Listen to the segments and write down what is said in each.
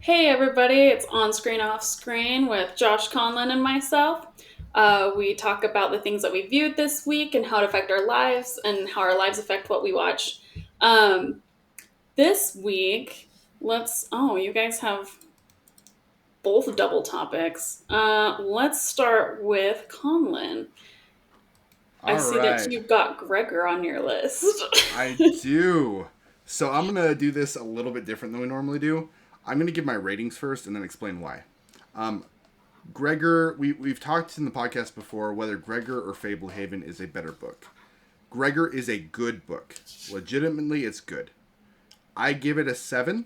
Hey everybody, it's On Screen Off Screen with Josh Conlon and myself. We talk about the things that we viewed this week and how it affect our lives and how our lives affect what we watch. Um, this week, you guys have both double topics. Let's start with Conlon. I All see that right, you've got Gregor on your list. I do. So I'm gonna do this a little bit different than we normally do. I'm gonna give my ratings first and then explain why. Um, Gregor, we've talked in the podcast before whether Gregor or Fablehaven is a better book. Gregor is a good book. Legitimately, it's good. I give it a 7,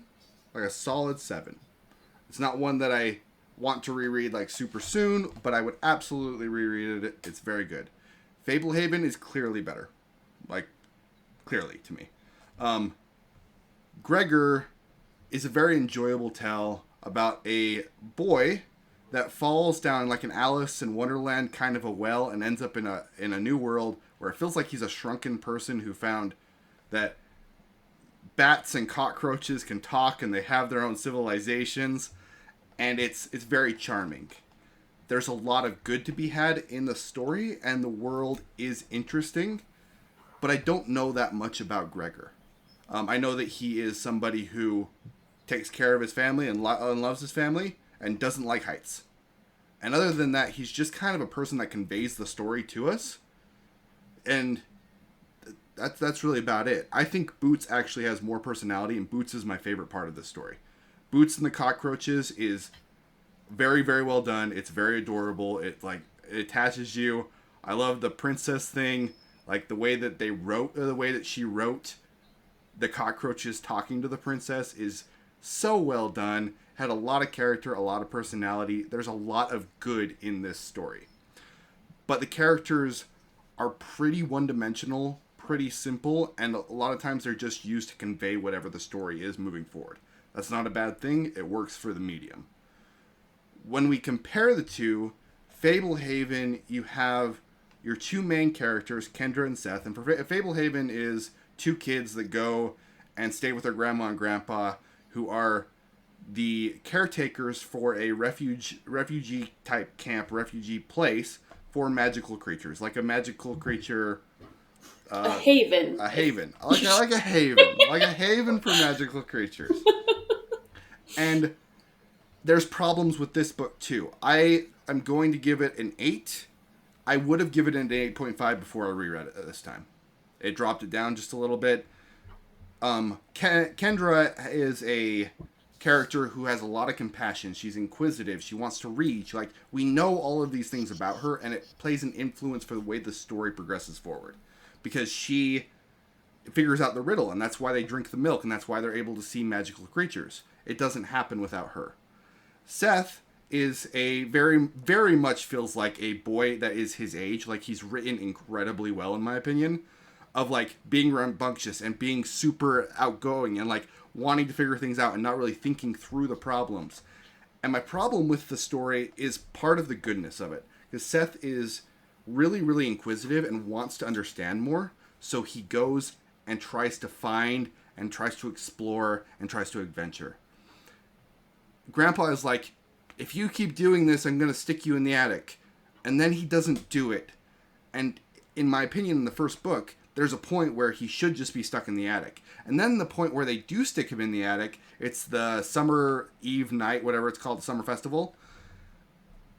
like a solid 7. It's not one that I want to reread like super soon, but I would absolutely reread it. It's very good. Fablehaven is clearly better, like clearly to me. Um, Gregor is a very enjoyable tale about a boy that falls down like an Alice in Wonderland kind of a well and ends up in a new world where it feels like he's a shrunken person who found that bats and cockroaches can talk and they have their own civilizations, and it's very charming. There's a lot of good to be had in the story and the world is interesting, but I don't know that much about Gregor. I know that he is somebody who takes care of his family and loves his family and doesn't like heights. And other than that, he's just kind of a person that conveys the story to us, and that's really about it. I think Boots actually has more personality, and Boots is my favorite part of this story. Boots and the Cockroaches is very very well done. It's very adorable. It attaches you. I love the princess thing, like the way that the way that she wrote the cockroaches talking to the princess is so well done. Had a lot of character, a lot of personality. There's a lot of good in this story. But the characters are pretty one dimensional, pretty simple, and a lot of times they're just used to convey whatever the story is moving forward. That's not a bad thing, it works for the medium. When we compare the two, Fablehaven, you have your two main characters, Kendra and Seth, and Fablehaven is two kids that go and stay with their grandma and grandpa, who are the caretakers for a refugee type camp, refugee place for magical creatures, like a magical creature, A uh, haven. a haven, like a haven, like a haven for magical creatures. And there's problems with this book too. I am going to give it an 8. I would have given it an 8.5 before I reread it this time. It dropped it down just a little bit. Kendra is a character who has a lot of compassion. She's inquisitive. She wants to read. We know all of these things about her, and it plays an influence for the way the story progresses forward, because she figures out the riddle, and that's why they drink the milk, and that's why they're able to see magical creatures. It doesn't happen without her. Seth is a very much feels like a boy that is his age. Like, he's written incredibly well in my opinion, of like being rambunctious and being super outgoing and like wanting to figure things out and not really thinking through the problems. And my problem with the story is part of the goodness of it, because Seth is really inquisitive and wants to understand more, so he goes and tries to find and tries to explore and tries to adventure. Grandpa is like, if you keep doing this, I'm going to stick you in the attic. And then he doesn't do it. And in my opinion, in the first book, there's a point where he should just be stuck in the attic. And then the point where they do stick him in the attic, it's the summer eve night, whatever it's called, the summer festival.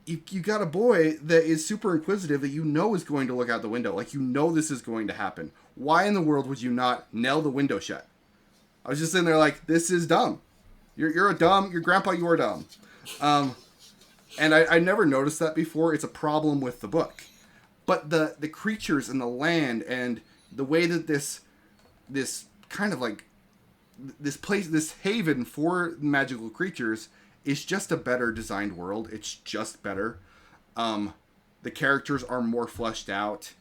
You got a boy that is super inquisitive that you know is going to look out the window. Like, you know this is going to happen. Why in the world would you not nail the window shut? I was just sitting there like, this is dumb. You're a dumb. Your grandpa, you are dumb. Um, and I never noticed that before. It's a problem with the book. But the creatures and the land and the way that this kind of like this place, this haven for magical creatures, is just a better designed world. It's just better. The characters are more fleshed out.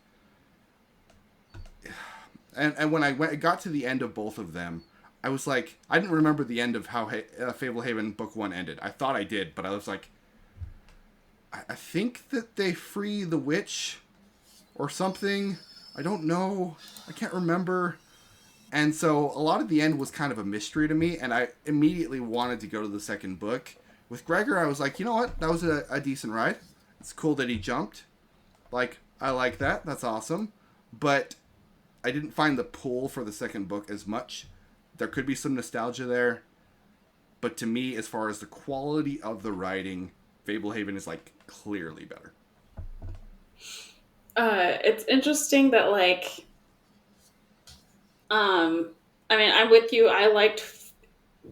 And when I got to the end of both of them, I was like, I didn't remember the end of how Fablehaven book 1 ended. I thought I did, but I was like, I think that they free the witch or something. I don't know. I can't remember. And so a lot of the end was kind of a mystery to me, and I immediately wanted to go to the second book. With Gregor, I was like, you know what? That was a decent ride. It's cool that he jumped. Like, I like that. That's awesome. But I didn't find the pull for the second book as much. There could be some nostalgia there. But to me, as far as the quality of the writing, Fablehaven is, like, clearly better. It's interesting that, like, I mean, I'm with you. I liked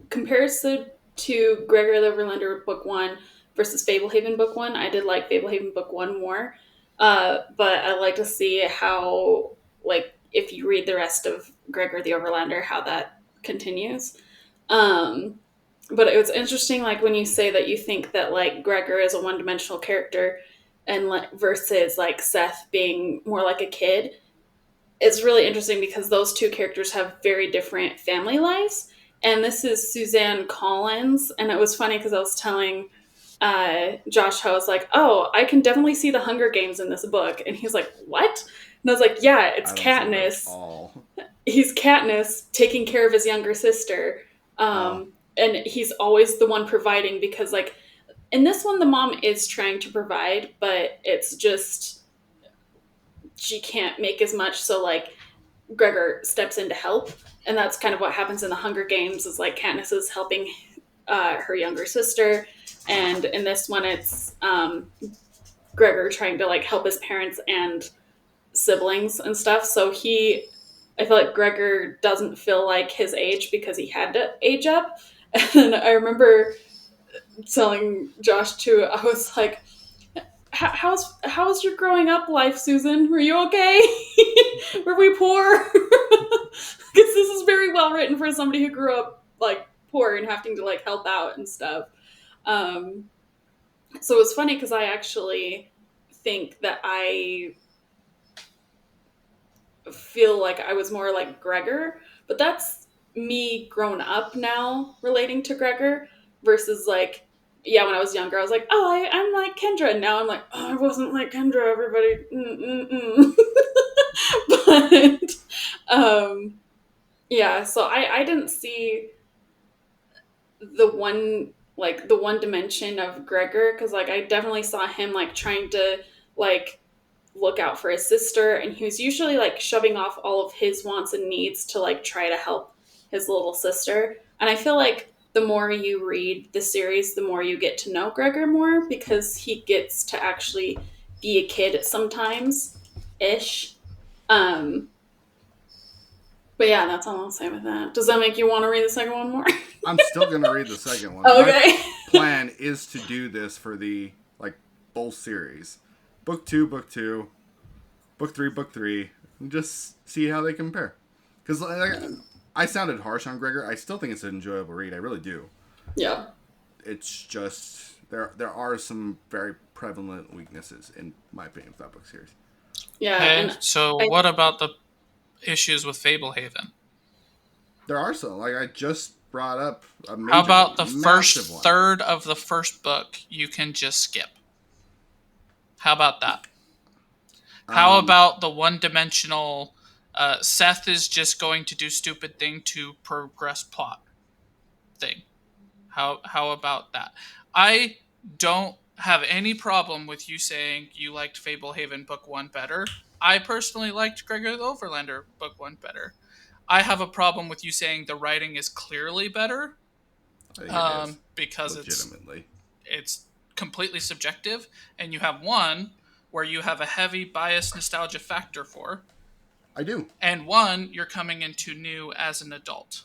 comparison to Gregor the Overlander book one versus Fablehaven book one. I did like Fablehaven book one more, but I like to see how, like, if you read the rest of Gregor the Overlander, how that continues. Um, but it was interesting, like when you say that you think that like Gregor is a one-dimensional character, and like versus like Seth being more like a kid. It's really interesting because those two characters have very different family lives. And this is Suzanne Collins. And it was funny because I was telling Josh how I was like, oh, I can definitely see the Hunger Games in this book. And he's like, what? And I was like, yeah, it's I don't see that at Katniss. all. He's Katniss taking care of his younger sister. Oh, And he's always the one providing because, like, in this one, the mom is trying to provide, but it's just she can't make as much. So, like, Gregor steps in to help, and that's kind of what happens in the Hunger Games. Is like Katniss is helping her younger sister, and in this one, it's Gregor trying to like help his parents and siblings and stuff. So I feel like Gregor doesn't feel like his age because he had to age up. And I remember telling Josh too. I was like, how's your growing up life, Susan? Were you okay? Were we poor? Because this is very well written for somebody who grew up like poor and having to like help out and stuff. Um, so it's funny because I actually think that I feel like I was more like Gregor, but that's me grown up now relating to Gregor versus like, yeah, when I was younger, I was like, oh, I'm like Kendra. And now I'm like, oh, I wasn't like Kendra, everybody. But, yeah, so I didn't see the one dimension of Gregor because like I definitely saw him like trying to like look out for his sister, and he was usually like shoving off all of his wants and needs to like try to help his little sister. And I feel like the more you read the series, the more you get to know Gregor more because he gets to actually be a kid sometimes ish. Um, but yeah, that's all I'll say with that. Does that make you want to read the second one more? I'm still gonna read the second one. Okay. My plan is to do this for the like both series, book two, book three, and just see how they compare. Because like, I sounded harsh on Gregor. I still think it's an enjoyable read. I really do. Yeah. It's just there are some very prevalent weaknesses in my opinion with that book series. Yeah. Okay, And so I, what about the issues with Fablehaven? There are some. Like I just brought up a major, How about the massive first one. third of the first book you can just skip? How about that? How about the one-dimensional Seth is just going to do stupid thing to progress plot thing? How about that? I don't have any problem with you saying you liked Fablehaven book 1 better. I personally liked Gregor the Overlander book 1 better. I have a problem with you saying the writing is clearly better I think it is because legitimately. it's completely subjective, and you have one where you have a heavy bias nostalgia factor for, I do. and one you're coming into new as an adult.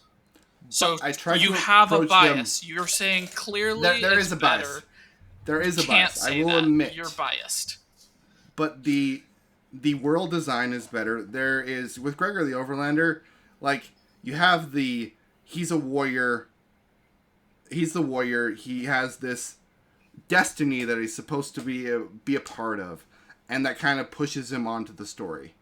So I tried you to have a approach bias. You're saying clearly there it's is a better. bias. There is a Can't bias. I say will that. admit. You're biased. But the world design is better. There is with Gregor the Overlander, like you have the he's a warrior. He's the warrior. He has this destiny that he's supposed to be a part of, and that kind of pushes him onto the story.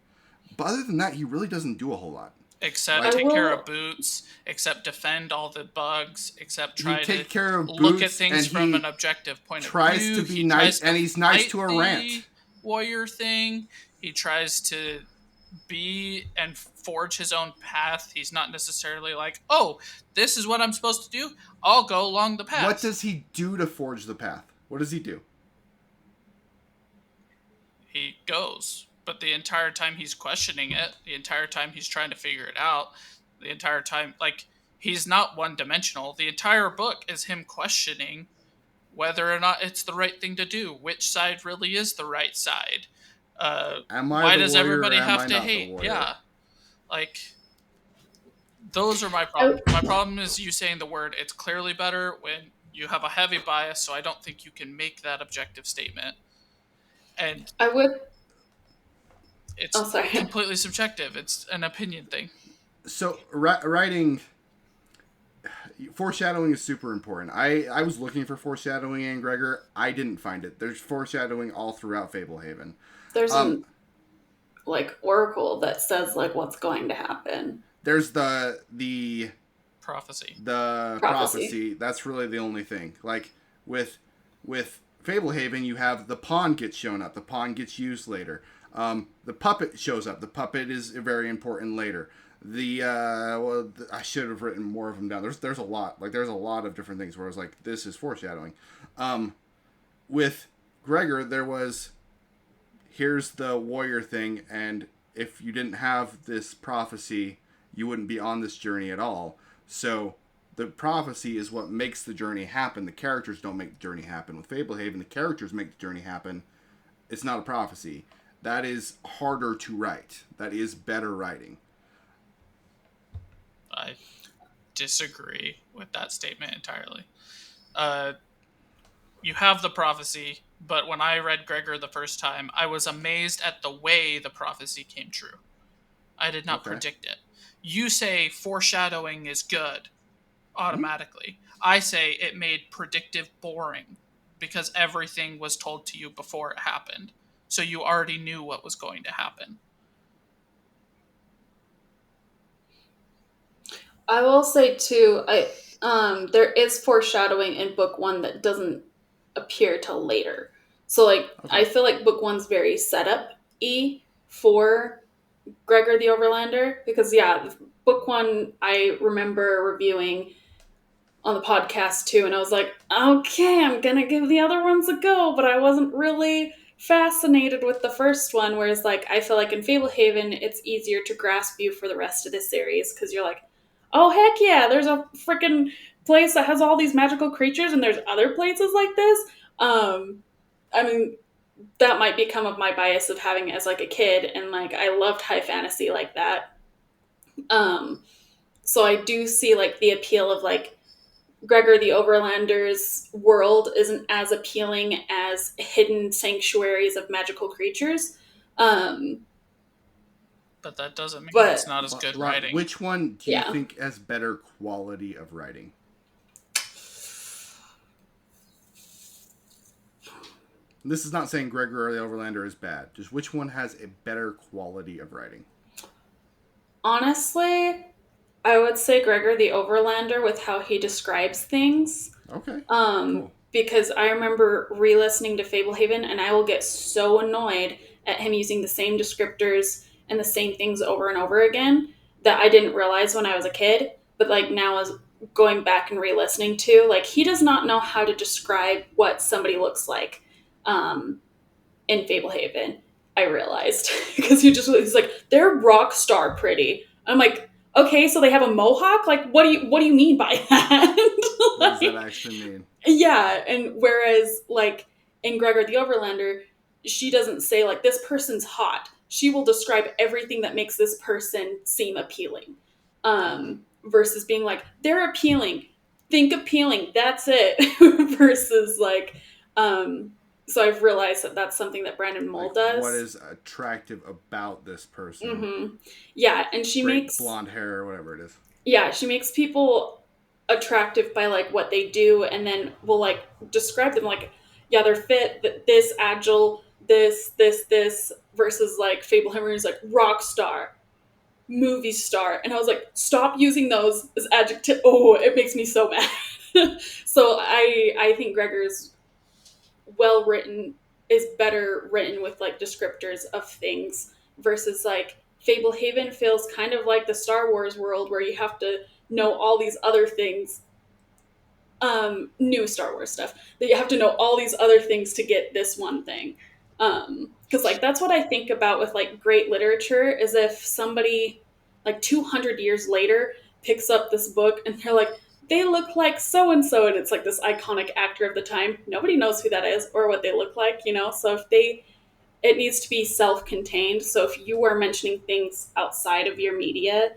But other than that, he really doesn't do a whole lot. Except Like, take care of Boots, except defend all the bugs, except try to care of look at Boots, things and from he an objective point of tries view. to be He nice, tries and he's nice to a fight rant. the warrior thing. He tries to be and forge his own path. He's not necessarily like, oh, this is what I'm supposed to do. I'll go along the What path. does he do to forge the path? What does he do? He goes. But the entire time he's questioning it, the entire time he's trying to figure it out, the entire time, like, he's not one dimensional. The entire book is him questioning whether or not it's the right thing to do, which side really is the right side. Am I Why the does warrior or everybody am have I to not the hate? warrior? Yeah, like those are my I, problems. My problem is you saying the word. It's clearly better when you have a heavy bias, so I don't think you can make that objective statement. And I would. Oh, it's sorry. completely subjective. It's an opinion thing. So writing foreshadowing is super important. I was looking for foreshadowing in Gregor. I didn't find it. There's foreshadowing all throughout Fablehaven. There's Um, an like oracle that says like what's going to happen. there's the Prophecy. the Prophecy. prophecy. That's really the only thing. Like with with Fablehaven, you have the pawn gets shown up. The pawn gets used later. The puppet shows up. The puppet is very important later. I should have written more of them down. There's a lot. Like there's a lot of different things where I was like, this is foreshadowing. Um, with Gregor, there was here's the warrior thing, and if you didn't have this prophecy, you wouldn't be on this journey at all. So the prophecy is what makes the journey happen. The characters don't make the journey happen. With Fablehaven, the characters make the journey happen. It's not a prophecy. That is harder to write. That is better writing. I disagree with that statement entirely. Uh, you have the prophecy, but when I read Gregor the first time, I was amazed at the way the prophecy came true. I did not Okay. predict it. You say foreshadowing is good Hmm? automatically. I say it made predictive boring because everything was told to you before it happened. So you already knew what was going to happen. I will say too, I there is foreshadowing in book one that doesn't appear till later. So like Okay. I feel like book one's very setup for Gregor the Overlander because yeah, book one I remember reviewing on the podcast too, and I was like, okay, I'm gonna give the other ones a go, but I wasn't really fascinated with the first one. Whereas, like, I feel like in Fablehaven, it's easier to grasp you for the rest of the series because you're like, oh heck yeah, there's a freaking place that has all these magical creatures, and there's other places like this. I mean, that might be of my bias of having it as like a kid, and like I loved high fantasy like that. Um, so I do see like the appeal of like Gregor the Overlander's world isn't as appealing as hidden sanctuaries of magical creatures. Um, But that doesn't mean it's but not as good writing. Which one do you yeah, think has better quality of writing? This is not saying Gregor or the Overlander is bad. Just which one has a better quality of writing? honestly, I would say Gregor the Overlander with how he describes things. Okay. Cool. Because I remember re listening to Fablehaven and I will get so annoyed at him using the same descriptors and the same things over and over again that I didn't realize when I was a kid. But like now, as going back and re listening to, like he does not know how to describe what somebody looks like in Fablehaven. I realized because he's like they're rock star pretty. I'm like, okay, so they have a mohawk. Like, what do you mean by that? What does that Like, actually mean? yeah, and whereas like in Gregor the Overlander, she doesn't say like this person's hot. She will describe everything that makes this person seem appealing. Mm-hmm. Versus being like they're appealing. Think appealing. That's it. Versus like so I've realized that that's something that Brandon Like Mull what does. is attractive about this person? Mm-hmm. Yeah, and Great blonde hair or whatever it is. she makes people attractive by like what they do and then will like describe them like yeah they're fit this agile this versus like Fablehammer is like rock star movie star and I was like stop using those as adjective. Oh, it makes me so mad. So I think Gregor's is better written with like descriptors of things versus like Fablehaven feels kind of like the Star Wars world where you have to know all these other things, new Star Wars stuff, that you have to know all these other things to get this one thing. Because like that's what I think about with like great literature is if somebody like 200 years later picks up this book and they're like, they look like so and so, and it's like this iconic actor of the time. Nobody knows who that is or what they look like, you know. So if they, it needs to be self-contained. So if you are mentioning things outside of your media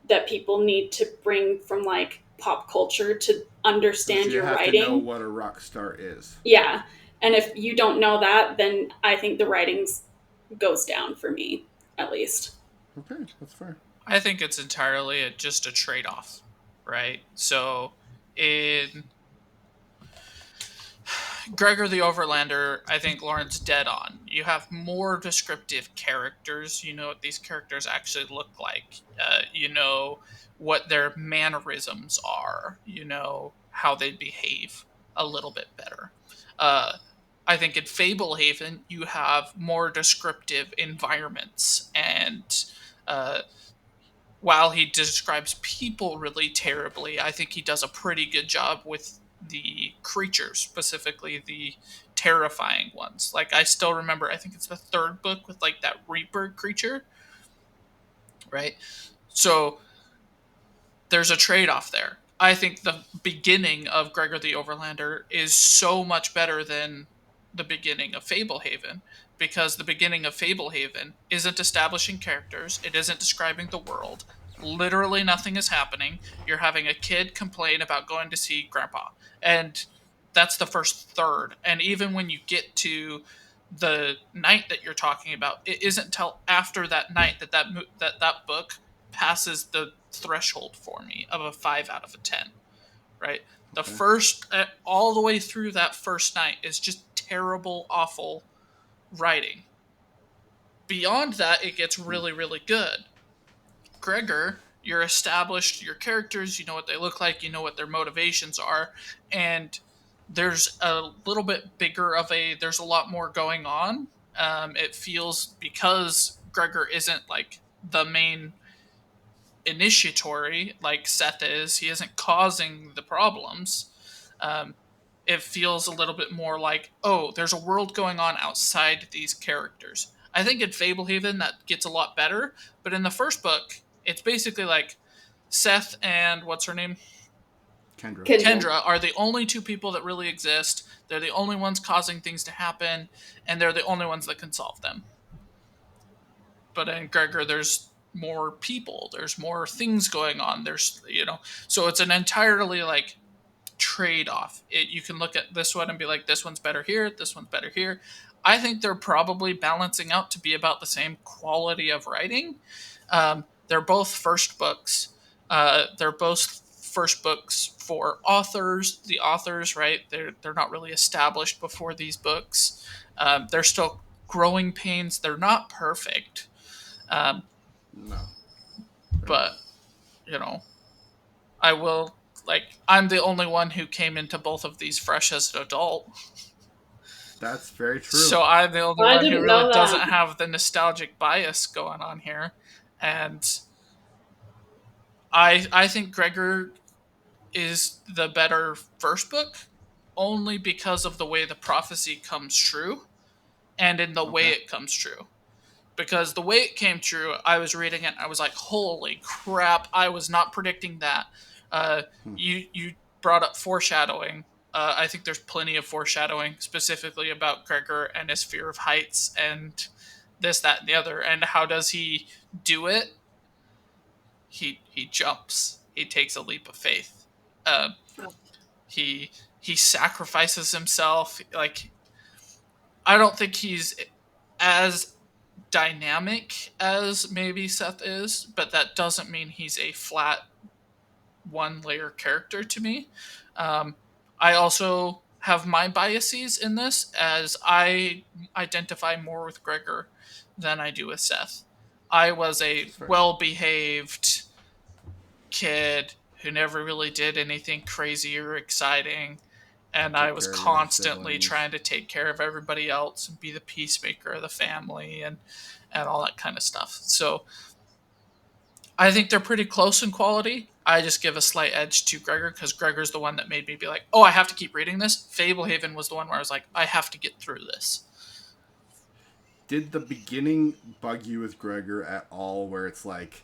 that people need to bring from like pop culture to So understand you your have to know writing, what a rock star is. yeah. And if you don't know that, then I think the writings goes down for me, at least. Okay, that's fair. I think it's entirely just a trade off, right? So in Gregor the Overlander, I think Lauren's dead on. You have more descriptive characters. You know what these characters actually look like. You know what their mannerisms are. You know how they behave a little bit better. Uh, I think in Fablehaven, you have more descriptive environments and uh, while he describes people really terribly, I think he does a pretty good job with the creatures, specifically the terrifying ones. Like I still remember, I think it's the third book with like that Reaper creature, right? So there's a trade-off there. I think the beginning of Gregor the Overlander is so much better than the beginning of Fablehaven because the beginning of Fablehaven isn't establishing characters, it isn't describing the world. Literally nothing is happening. You're having a kid complain about going to see grandpa. And that's the first third. And even when you get to the night that you're talking about, it isn't till after that night that that book passes the threshold for me of a 5 out of a 10, right? The Okay. first all the way through that first night is just terrible, awful writing. Beyond that, it gets really, really good. Gregor, you're established your characters, you know what they look like, you know what their motivations are, and there's a little bit bigger of a, there's a lot more going on. It feels, because Gregor isn't like the main initiatory like Seth is, he isn't causing the problems. Um, it feels a little bit more like, oh, there's a world going on outside these characters. I think in Fablehaven that gets a lot better, but in the first book, it's basically like Seth and what's her name? Kendra. Kendra. Kendra are the only two people that really exist. They're the only ones causing things to happen, and they're the only ones that can solve them. But in Gregor, there's more people, there's more things going on. There's, you know, so it's an entirely like trade off. You can look at this one and be like, this one's better here, this one's better here. I think they're probably balancing out to be about the same quality of writing. They're both first books. They're both first books for authors. The authors, right? They're not really established before these books. They're still growing pains. They're not perfect, um, No. Fair. but you know, I will, like, I'm the only one who came into both of these fresh as an adult. That's very true. So I'm the only I one who didn't really know doesn't that. have the nostalgic bias going on here. And I think Gregor is the better first book only because of the way the prophecy comes true and in the way Okay. it comes true. Because the way it came true, I was reading it and I was like, holy crap, I was not predicting that. Uh, Hmm. you brought up foreshadowing. I think there's plenty of foreshadowing specifically about Gregor and his fear of heights and this, that, and the other. And how does he do it? He jumps. He takes a leap of faith. Uh, he he sacrifices himself. Like, I don't think he's as dynamic as maybe Seth is, but that doesn't mean he's a flat one layer character to me. Um, I also have my biases in this, as I identify more with Gregor than I do with Seth. I was a That's fair. well behaved kid who never really did anything crazy or exciting. And I Took was care of your constantly siblings. trying to take care of everybody else and be the peacemaker of the family and all that kind of stuff. So I think they're pretty close in quality. I just give a slight edge to Gregor because Gregor's the one that made me be like, oh, I have to keep reading this. Fablehaven was the one where I was like, I have to get through this. Did the beginning bug you with Gregor at all, where it's like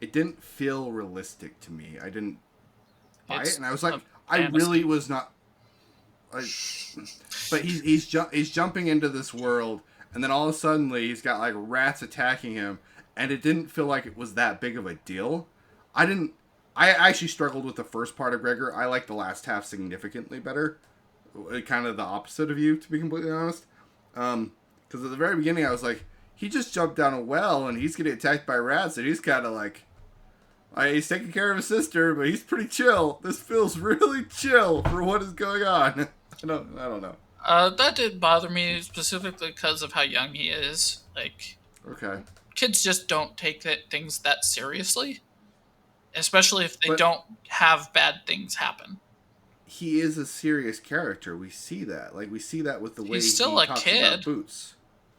it didn't feel realistic to me? I didn't buy it, It's and I was like, a I fantasy. really was not. I, but he's jumping into this world, and then all of a sudden he's got like rats attacking him, and it didn't feel like it was that big of a deal. I didn't. I actually struggled with the first part of Gregor. I like the last half significantly better. Kind of the opposite of you, to be completely honest. Because at the very beginning, I was like, he just jumped down a well and he's getting attacked by rats, and he's kind of like, he's taking care of his sister, but he's pretty chill. This feels really chill for what is going on. I don't know. That didn't bother me specifically because of how young he is. Like, Okay, kids just don't take things that seriously, especially if they but don't have bad things happen. he is a serious character. We see that. Like we see that with the way He's still he a talks about kid. Boots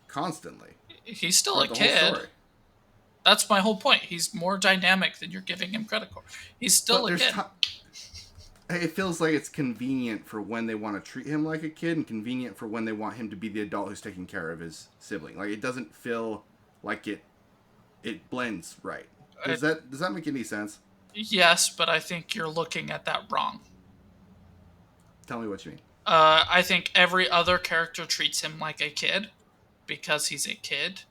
constantly He's still a throughout the whole kid. story. That's my whole point. He's more dynamic than you're giving him credit for. He's still But a kid. It feels like it's convenient for when they want to treat him like a kid, and convenient for when they want him to be the adult who's taking care of his sibling. Like it doesn't feel like it blends right. Does that make any sense? Yes, but I think you're looking at that wrong. Tell me what you mean. I think every other character treats him like a kid because he's a kid,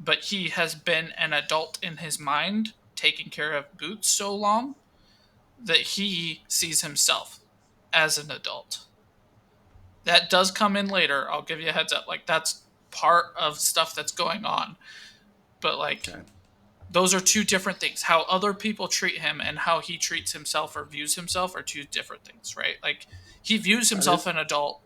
but he has been an adult in his mind, taking care of Boots so long that he sees himself as an adult. That does come in later. I'll give you a heads up. Like, that's part of stuff that's going on. But, like, Okay. those are two different things. How other people treat him and how he treats himself or views himself are two different things, right? Like, he views That himself is an adult.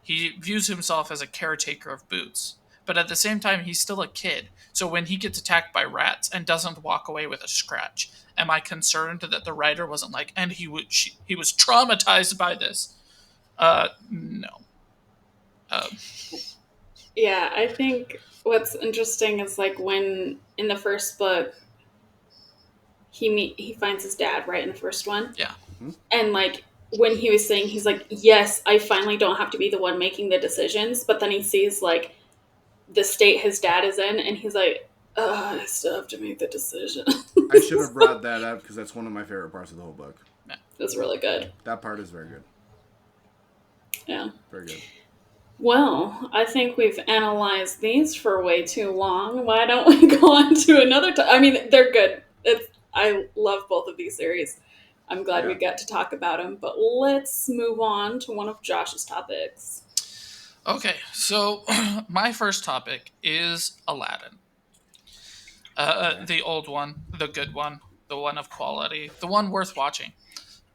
He views himself as a caretaker of Boots. But at the same time, he's still a kid. So when he gets attacked by rats and doesn't walk away with a scratch, am I concerned that the writer wasn't like, and he was traumatized by this? No. Uh, Yeah, I think what's interesting is like when in the first book he finds his dad right in the first one, yeah. and like when he was saying he's like, yes, I finally don't have to be the one making the decisions, but then he sees like the state his dad is in, and he's like, I still have to make the decision. I should have brought that up because that's one of my favorite parts of the whole book. It's really good. That part is very good. Yeah. Very good. Well, I think we've analyzed these for way too long. Why don't we go on to another? I mean, they're good. I love both of these series. I'm glad we Yeah. got to talk about them. But let's move on to one of Josh's topics. Okay, so my first topic is Aladdin. Okay. The old one, the good one, the one of quality, the one worth watching.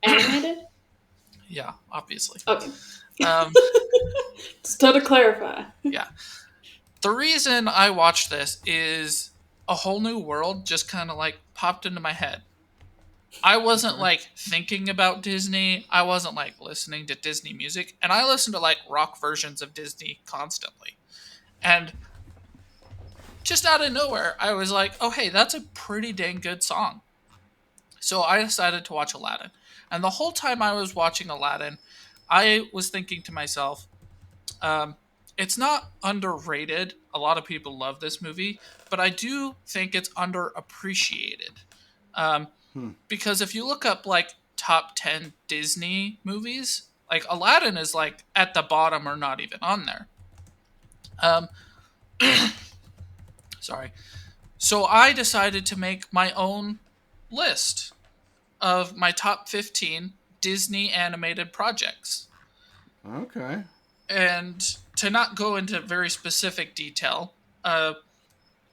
Animated? Yeah, obviously. Okay. Um, Just to clarify. yeah. The reason I watched this is a whole new world just kind of like popped into my head. I wasn't Okay. like thinking about Disney. I wasn't like listening to Disney music. And I listen to like rock versions of Disney constantly. And just out of nowhere, I was like, oh, hey, that's a pretty dang good song. So I decided to watch Aladdin. And the whole time I was watching Aladdin, I was thinking to myself, um, it's not underrated. A lot of people love this movie, but I do think it's underappreciated. Um, Hmm. because if you look up like top 10 Disney movies, like Aladdin is like at the bottom or not even on there. Um, sorry. So I decided to make my own list of my top 15 Disney animated projects. Okay. And to not go into very specific detail,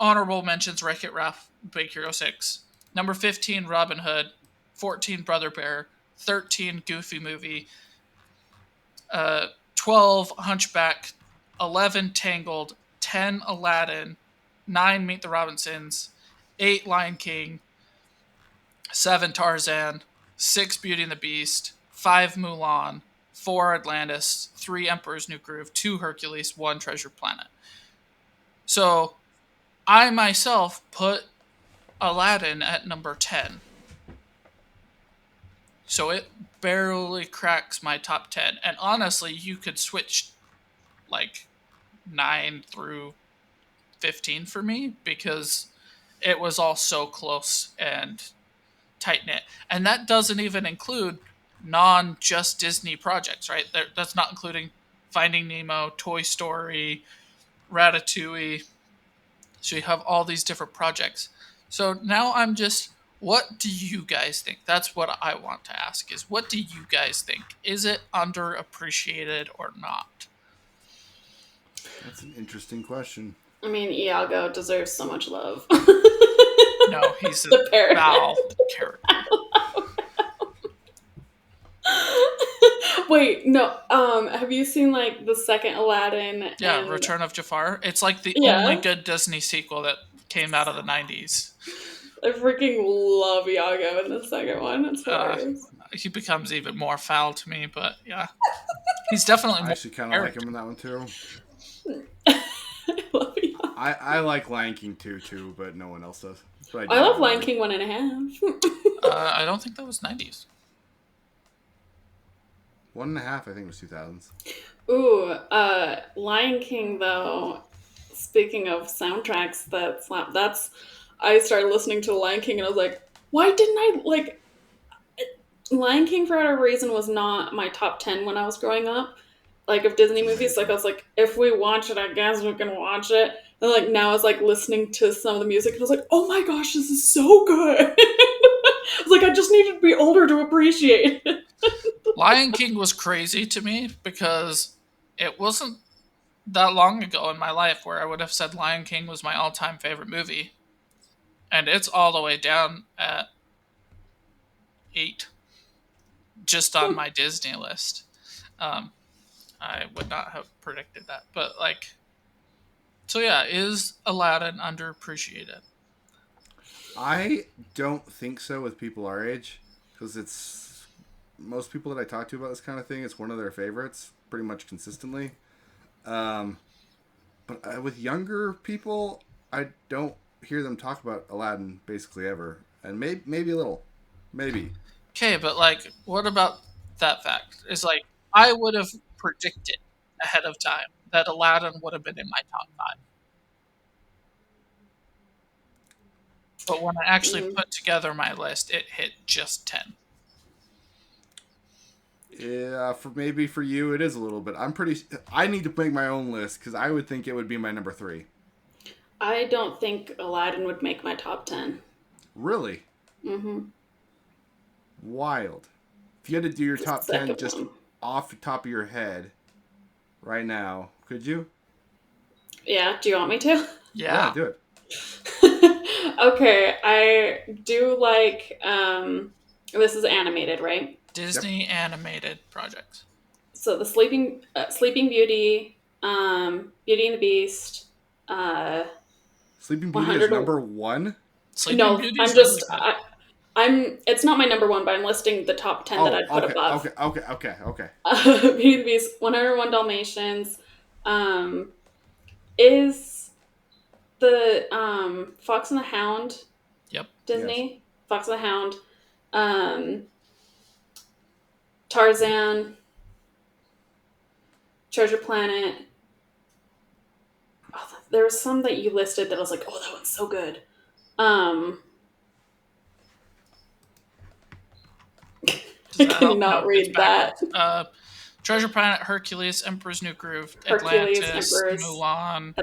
honorable mentions Wreck-It Ralph, Big Hero 6. Number 15, Robin Hood. 14, Brother Bear. 13, Goofy Movie. 12, Hunchback. 11, Tangled. 10, Aladdin. 9, Meet the Robinsons. 8, Lion King. 7, Tarzan. 6, Beauty and the Beast. 5, Mulan. 4, Atlantis. 3, Emperor's New Groove. 2, Hercules. 1, Treasure Planet. So I myself put Aladdin at number 10. So it barely cracks my top 10. And honestly, you could switch like 9 through 15 for me because it was all so close and tight knit. And that doesn't even include non just Disney projects, right? That's not including Finding Nemo, Toy Story, Ratatouille. So you have all these different projects. So now I'm just, what do you guys think? That's what I want to ask is, what do you guys think? Is it underappreciated or not? That's an interesting question. I mean, Iago deserves so much love. No, he's a The parrot. foul character. Wait, no. Have you seen like the second Aladdin? Yeah, And Return of Jafar. It's like the yeah, only good Disney sequel that came out of the 90s. I freaking love Iago in the second one. It's hilarious. He becomes even more foul to me, but yeah. He's definitely I more actually kind of like him in that one too. I love Iago. I like Lion King too, but no one else does. But I love Lion King 1.5. I don't think that was 90s. 1.5, I think, was 2000s. Ooh, Lion King though. Speaking of soundtracks, that's I started listening to Lion King and I was like, why didn't I like Lion King for whatever reason was not my top 10 when I was growing up. Like of Disney movies, like I was like, if we watch it, I guess we can watch it. And like now I was like listening to some of the music and I was like, oh my gosh, this is so good. I was like, I just needed to be older to appreciate it. Lion King was crazy to me because it wasn't that long ago in my life where I would have said Lion King was my all-time favorite movie. And it's all the way down at 8, just on my Disney list. I would not have predicted that. But, like, so yeah, is Aladdin underappreciated? I don't think so with people our age, because it's most people that I talk to about this kind of thing, it's one of their favorites, pretty much consistently. But with younger people, I don't hear them talk about Aladdin basically ever, and maybe a little, maybe. Okay, but, like, what about that fact? It's like, I would have predicted ahead of time that Aladdin would have been in my top 5. But when I actually put together my list, it hit just 10. Yeah, for you, it is a little bit. I need to make my own list because I would think it would be my number 3. I don't think Aladdin would make my top 10. Really? Mm-hmm. Wild. If you had to do your top 10 just one. off the top of your head right now, could you? Yeah, do you want me to? Yeah. Do it. Okay, I do like, this is animated, right? Disney animated projects. So the Sleeping Beauty, Beauty and the Beast, Sleeping Beauty is number 1? Sleeping Beauty I'm is just, really I'm, it's not my number 1, but I'm listing the top 10 that I'd put above. Okay. Beauty and the Beast, 101 Dalmatians, is the, Fox and the Hound, Yep. Disney, yes. Fox and the Hound, Tarzan, Treasure Planet. Oh, there was some that you listed that I was like, oh, that one's so good. I cannot read that. Treasure Planet, Hercules, Emperor's New Groove, Atlantis, Mulan,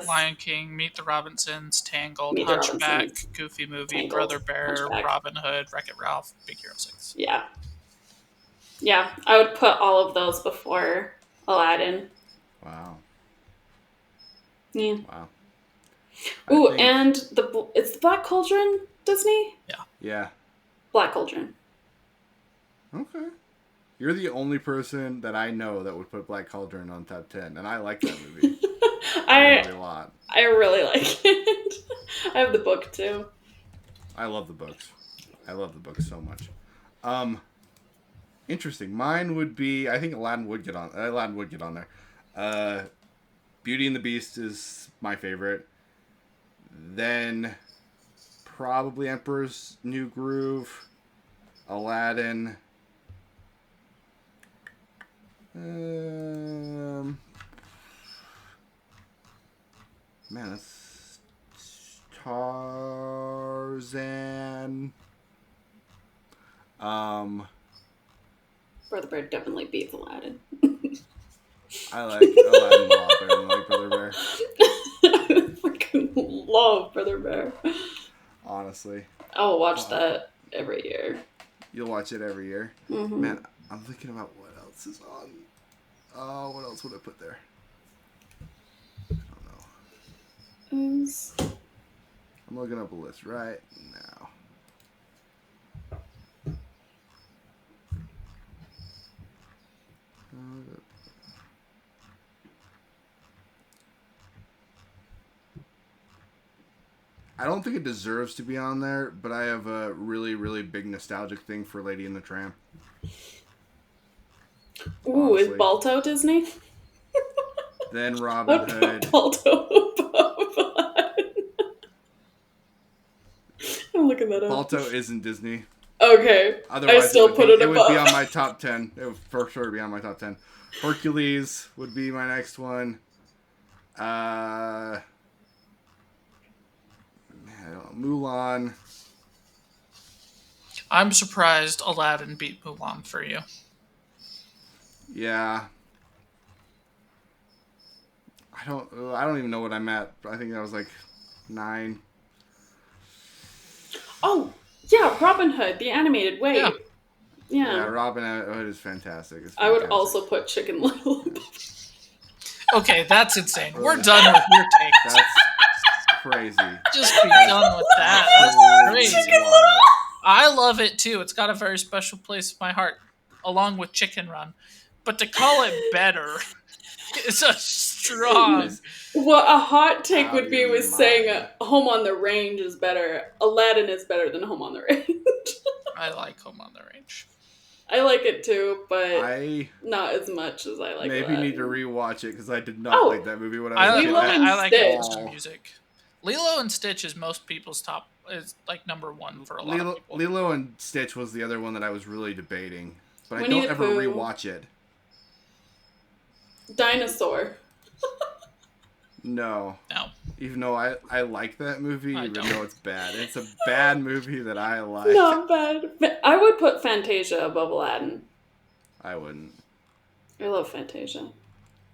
Lion King, Meet the Robinsons, Tangled, Hunchback, Goofy Movie, Tangled, Brother Bear, Hunchback. Robin Hood, Wreck-It Ralph, Big Hero 6. Yeah, I would put all of those before Aladdin. Wow. Yeah. Wow. Ooh, and it's the Black Cauldron, Disney? Yeah. Black Cauldron. Okay. You're the only person that I know that would put Black Cauldron on top 10, and I like that movie. I really a lot. I really like it. I have the book too. I love the books. I love the books so much. Interesting. Mine would be, I think Aladdin would get on there. Beauty and the Beast is my favorite. Then probably Emperor's New Groove, Aladdin. Man, that's Tarzan. Brother Bear definitely beats Aladdin. I like Aladdin a lot better than like Brother Bear. I freaking love Brother Bear. Honestly, I will watch that every year. you'll watch it every year. Mm-hmm. Man, I'm thinking about what else is on. What else would I put there? I don't know. I'm looking up a list right now. I don't think it deserves to be on there, but I have a really, really big nostalgic thing for Lady and the Tramp. Ooh, Honestly. is Balto Disney? Then Robin Hood. Balto above Aladdin. I'm looking that up. Balto isn't Disney. Okay. Otherwise, I still put it would be above. on my top 10. It would for sure be on my top 10. Hercules would be my next one. Mulan. I'm surprised Aladdin beat Mulan for you. Yeah. I don't even know what I'm at. I think that was like 9. Oh, yeah, Robin Hood, the animated. Wait. Yeah. Yeah. Robin Hood is fantastic. I would also put Chicken Little. Okay, that's insane. We're done with your take. That's crazy. Just be done with that. That's crazy. Chicken Little. I love it too. It's got a very special place in my heart, along with Chicken Run. But to call it better is a strong. Well, a hot take would be with saying Home on the Range is better. Aladdin is better than Home on the Range. I like Home on the Range. I like it too, but I not as much as I like maybe Aladdin. need to rewatch it because I did not like that movie when I was a kid. I like it just for music. Lilo and Stitch is most people's top, is like number one for a lot of people. Lilo and Stitch was the other one that I was really debating, but I Winnie don't the ever Pooh. rewatch it. Dinosaur. No. No. Even though I like that movie, even though it's bad. It's a bad movie that I like. Not bad. I would put Fantasia above Aladdin. I wouldn't. I love Fantasia.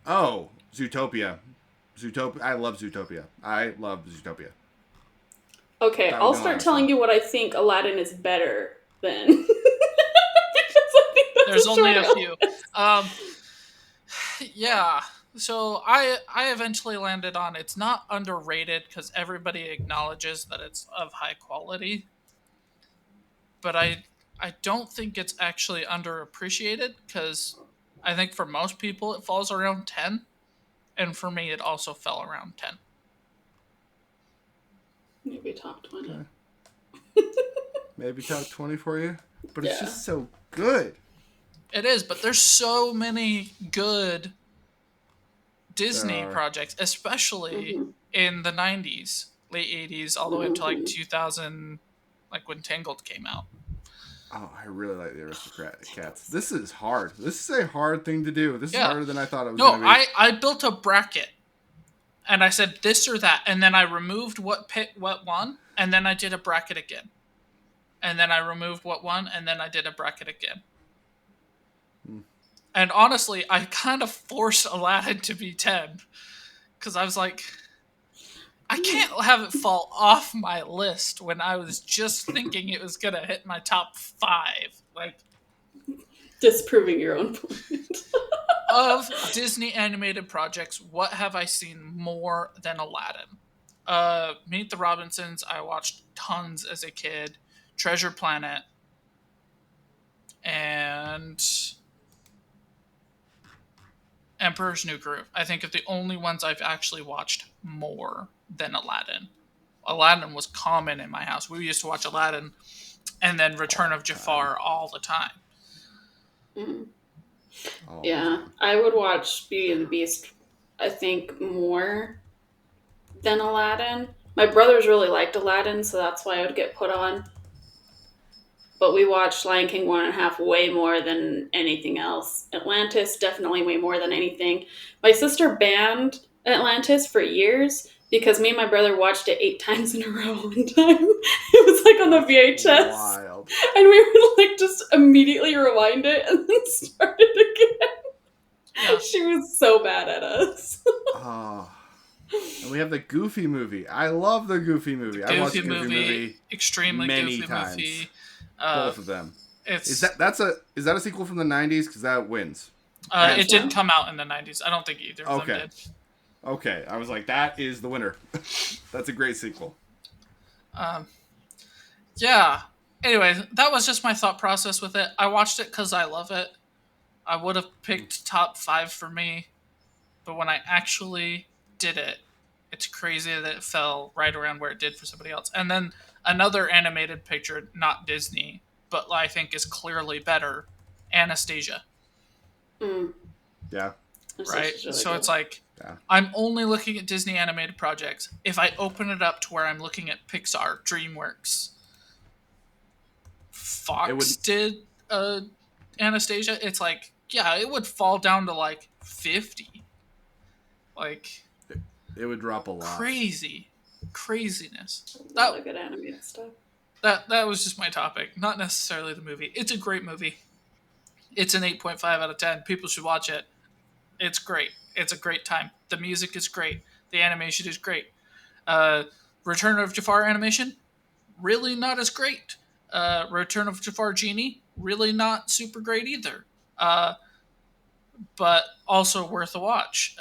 Oh, Zootopia. I love Zootopia. I love Zootopia. Okay, I'll start telling you what I think Aladdin is better than. Because I think there's only a few. Yeah. So I eventually landed on it's not underrated because everybody acknowledges that it's of high quality. But I don't think it's actually underappreciated because I think for most people it falls around 10. And for me it also fell around 10. Maybe top 20. Okay. Maybe top 20 for you? But it's just so good. It is, but there's so many good Disney projects, especially in the 90s, late 80s, all the way up to like 2000, like when Tangled came out. Oh, I really like the Aristocats. This is hard. This is a hard thing to do. This is harder than I thought it was going to be. No, I built a bracket, and I said this or that, and then I removed what won, and then I did a bracket again. And then I removed what won, and then I did a bracket again. And honestly, I kind of forced Aladdin to be 10. Because I was like, I can't have it fall off my list when I was just thinking it was going to hit my top 5. Like, disproving your own point. Of Disney animated projects, what have I seen more than Aladdin? Meet the Robinsons, I watched tons as a kid. Treasure Planet. And Emperor's New Groove. I think of the only ones I've actually watched more than Aladdin. Aladdin was common in my house. We used to watch Aladdin and then Return of Jafar all the time. Yeah, I would watch Beauty and the Beast, I think, more than Aladdin. My brothers really liked Aladdin, so that's why it would get put on. But we watched Lion King 1.5 way more than anything else. Atlantis, definitely way more than anything. My sister banned Atlantis for years because me and my brother watched it 8 times in a row one time. It was like on the VHS. Wild. And we would like just immediately rewind it and then start it again. Yeah. She was so bad at us. Oh. And we have the Goofy movie. I love the Goofy movie. I watched the Goofy movie extremely many goofy times. movie. Both of them. It's Is that a sequel from the 90s? Because that wins. it didn't come out in the 90s. I don't think either of them did. Okay, I was like, that is the winner. That's a great sequel. Yeah. Anyway, that was just my thought process with it. I watched it because I love it. I would have picked top 5 for me, but when I actually did it, it's crazy that it fell right around where it did for somebody else. And then another animated picture, not Disney, but I think is clearly better, Anastasia. Mm. Yeah. Right? Really so good. it's like, I'm only looking at Disney animated projects. If I open it up to where I'm looking at Pixar, DreamWorks, Fox did Anastasia, it's like, yeah, it would fall down to like 50. Like, it would drop a lot. Craziness. A lot of good animated stuff. That was just my topic, not necessarily the movie. It's a great movie. It's an 8.5 out of 10. People should watch it. It's great. It's a great time. The music is great. The animation is great. Return of Jafar animation, really not as great. Return of Jafar Genie, really not super great either. But also worth a watch.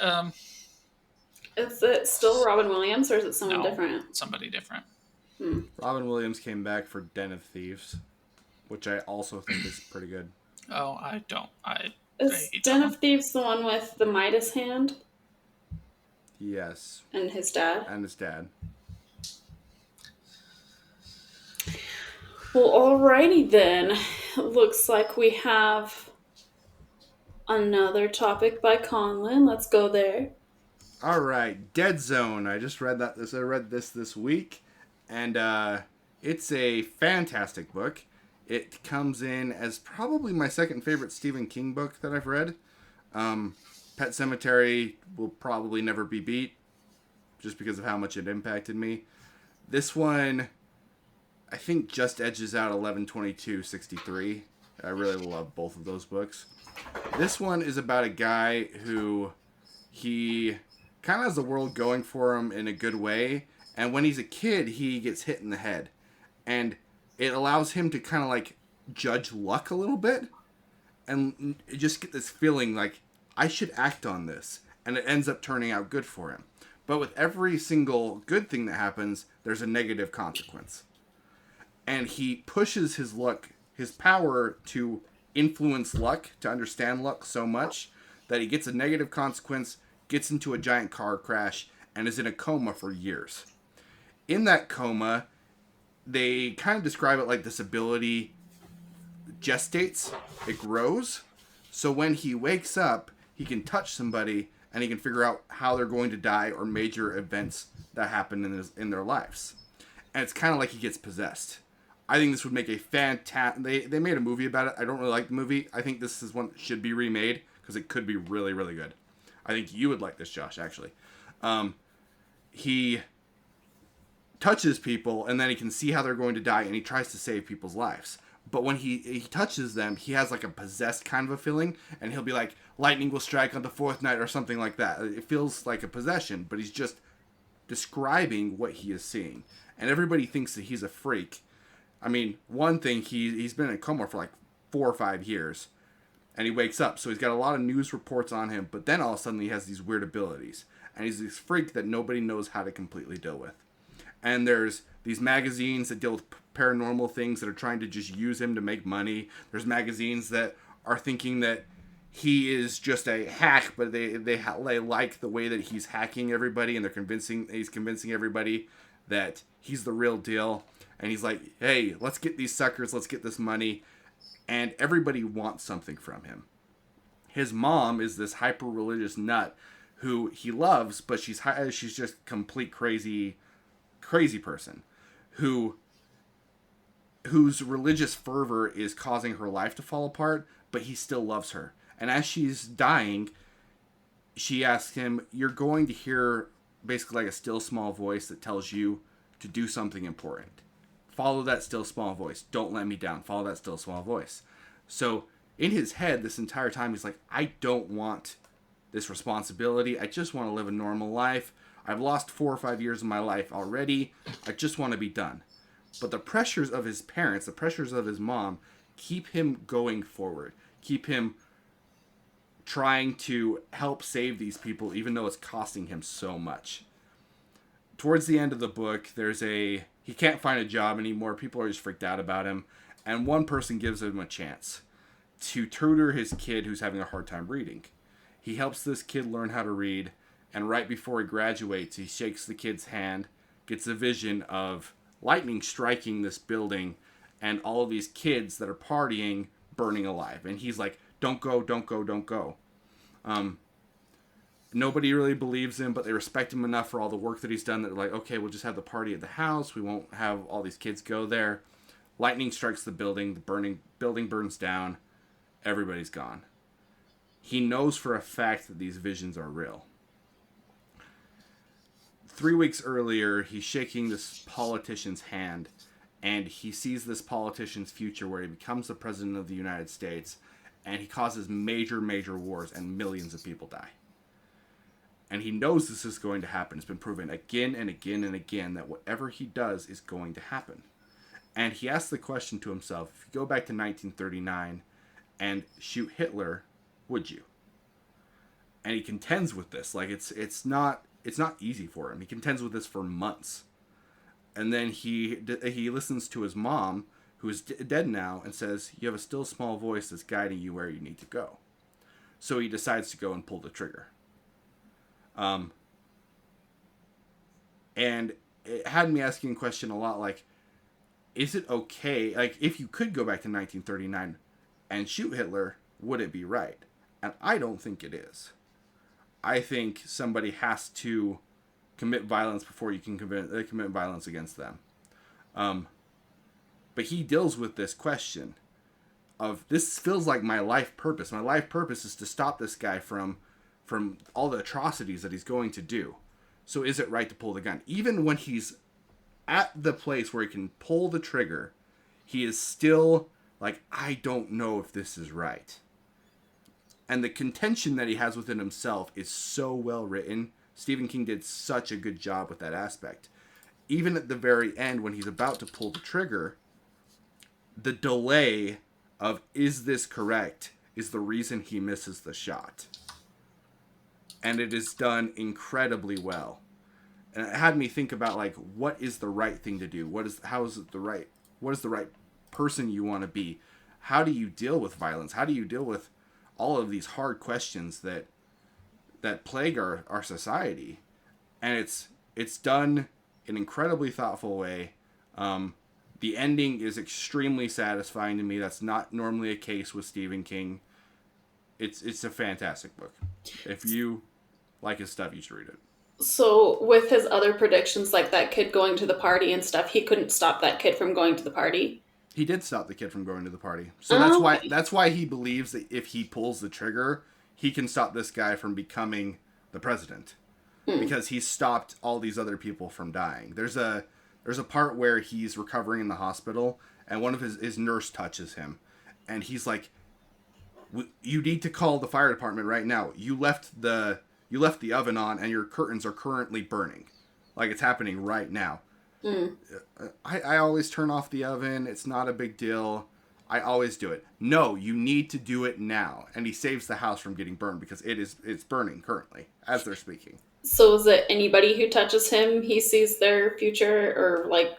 Is it still Robin Williams or is it someone different? Somebody different. Robin Williams came back for Den of Thieves, which I also think is pretty good. Oh, I don't. Is Den of Thieves the one with the Midas hand? Yes. And his dad? And his dad. Well, alrighty then. Looks like we have another topic by Conlon. Let's go there. All right, Dead Zone. I just read that. I read this week, and it's a fantastic book. It comes in as probably my second favorite Stephen King book that I've read. Pet Sematary will probably never be beat, just because of how much it impacted me. This one, I think, just edges out 11/22/63. I really love both of those books. This one is about a guy who he kind of has the world going for him in a good way, and when he's a kid, he gets hit in the head, and it allows him to kind of like judge luck a little bit, and just get this feeling like, I should act on this, and it ends up turning out good for him. But with every single good thing that happens, there's a negative consequence. And he pushes his luck, his power to influence luck, to understand luck so much, that he gets a negative consequence, gets into a giant car crash, and is in a coma for years. In that coma, they kind of describe it like this ability gestates, it grows. So when he wakes up, he can touch somebody and he can figure out how they're going to die or major events that happen in their lives. And it's kind of like he gets possessed. I think this would make a fantastic... They made a movie about it. I don't really like the movie. I think this is one that should be remade because it could be really, really good. I think you would like this, Josh, actually. He touches people and then he can see how they're going to die and he tries to save people's lives. But when he touches them, he has like a possessed kind of a feeling, and he'll be like, lightning will strike on the fourth night or something like that. It feels like a possession, but he's just describing what he is seeing. And everybody thinks that he's a freak. I mean, one thing, he's been in a coma for like 4 or 5 years, and he wakes up, so he's got a lot of news reports on him, but then all of a sudden he has these weird abilities. And he's this freak that nobody knows how to completely deal with. And there's these magazines that deal with paranormal things that are trying to just use him to make money. There's magazines that are thinking that he is just a hack, but they like the way that he's hacking everybody, and he's convincing everybody that he's the real deal. And he's like, hey, let's get these suckers, let's get this money. And everybody wants something from him. His mom is this hyper-religious nut who he loves, but she's just complete crazy crazy person whose religious fervor is causing her life to fall apart, but he still loves her. And as she's dying, she asks him, "You're going to hear basically like a still small voice that tells you to do something important. Follow that still small voice. Don't let me down. Follow that still small voice." So in his head, this entire time, he's like, "I don't want this responsibility. I just want to live a normal life. I've lost 4 or 5 years of my life already. I just want to be done." But the pressures of his parents, the pressures of his mom, keep him going forward. Keep him trying to help save these people, even though it's costing him so much. Towards the end of the book, he can't find a job anymore. People are just freaked out about him. And one person gives him a chance to tutor his kid who's having a hard time reading. He helps this kid learn how to read, and right before he graduates, he shakes the kid's hand, gets a vision of lightning striking this building, and all of these kids that are partying burning alive. And he's like, "Don't go, don't go, don't go." Nobody really believes him, but they respect him enough for all the work that he's done that they're like, "Okay, we'll just have the party at the house. We won't have all these kids go there." Lightning strikes the building. The building burns down. Everybody's gone. He knows for a fact that these visions are real. 3 weeks earlier, he's shaking this politician's hand, and he sees this politician's future where he becomes the president of the United States, and he causes major, major wars, and millions of people die. And he knows this is going to happen. It's been proven again and again and again that whatever he does is going to happen. And he asks the question to himself, if you go back to 1939 and shoot Hitler, would you? And he contends with this. Like, it's not easy for him. He contends with this for months. And then he listens to his mom, who is dead now, and says, "You have a still small voice that's guiding you where you need to go." So he decides to go and pull the trigger. And it had me asking a question a lot, like, is it okay, like, if you could go back to 1939 and shoot Hitler, would it be right? And I don't think it is. I think somebody has to commit violence before you can commit violence against them. But he deals with this question of, this feels like my life purpose. My life purpose is to stop this guy from all the atrocities that he's going to do. So is it right to pull the gun? Even when he's at the place where he can pull the trigger, he is still like, I don't know if this is right. And the contention that he has within himself is so well written. Stephen King did such a good job with that aspect. Even at the very end, when he's about to pull the trigger, the delay of, is this correct, is the reason he misses the shot. And it is done incredibly well. And it had me think about, like, what is the right thing to do? What is the right person you want to be? How do you deal with violence? How do you deal with all of these hard questions that plague our society? And it's done in an incredibly thoughtful way. The ending is extremely satisfying to me. That's not normally a case with Stephen King. It's a fantastic book. If you like his stuff, you should read it. So with his other predictions, like that kid going to the party and stuff, he couldn't stop that kid from going to the party? He did stop the kid from going to the party. So that's why he believes that if he pulls the trigger, he can stop this guy from becoming the president. Because he stopped all these other people from dying. There's a part where he's recovering in the hospital, and one of his nurse touches him, and he's like, "You need to call the fire department right now. You left the oven on, and your curtains are currently burning. Like, it's happening right now." I always turn off the oven. It's not a big deal. I always do it. "No, you need to do it now." And he saves the house from getting burned because it's burning currently as they're speaking. So is it anybody who touches him, he sees their future, or like?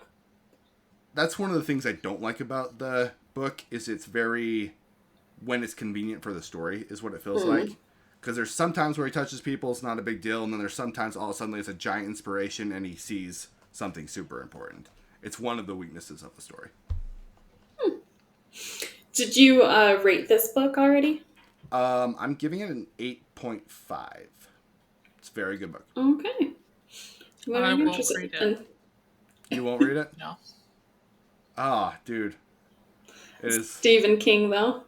That's one of the things I don't like about the book, is it's very, when it's convenient for the story, is what it feels like. Because there's sometimes where he touches people, it's not a big deal, and then there's sometimes all of a sudden it's a giant inspiration and he sees something super important. It's one of the weaknesses of the story. Did you rate this book already? I'm giving it an 8.5. It's a very good book. Okay. I will read it. You won't read it? No. Ah, dude. It is Stephen King, though.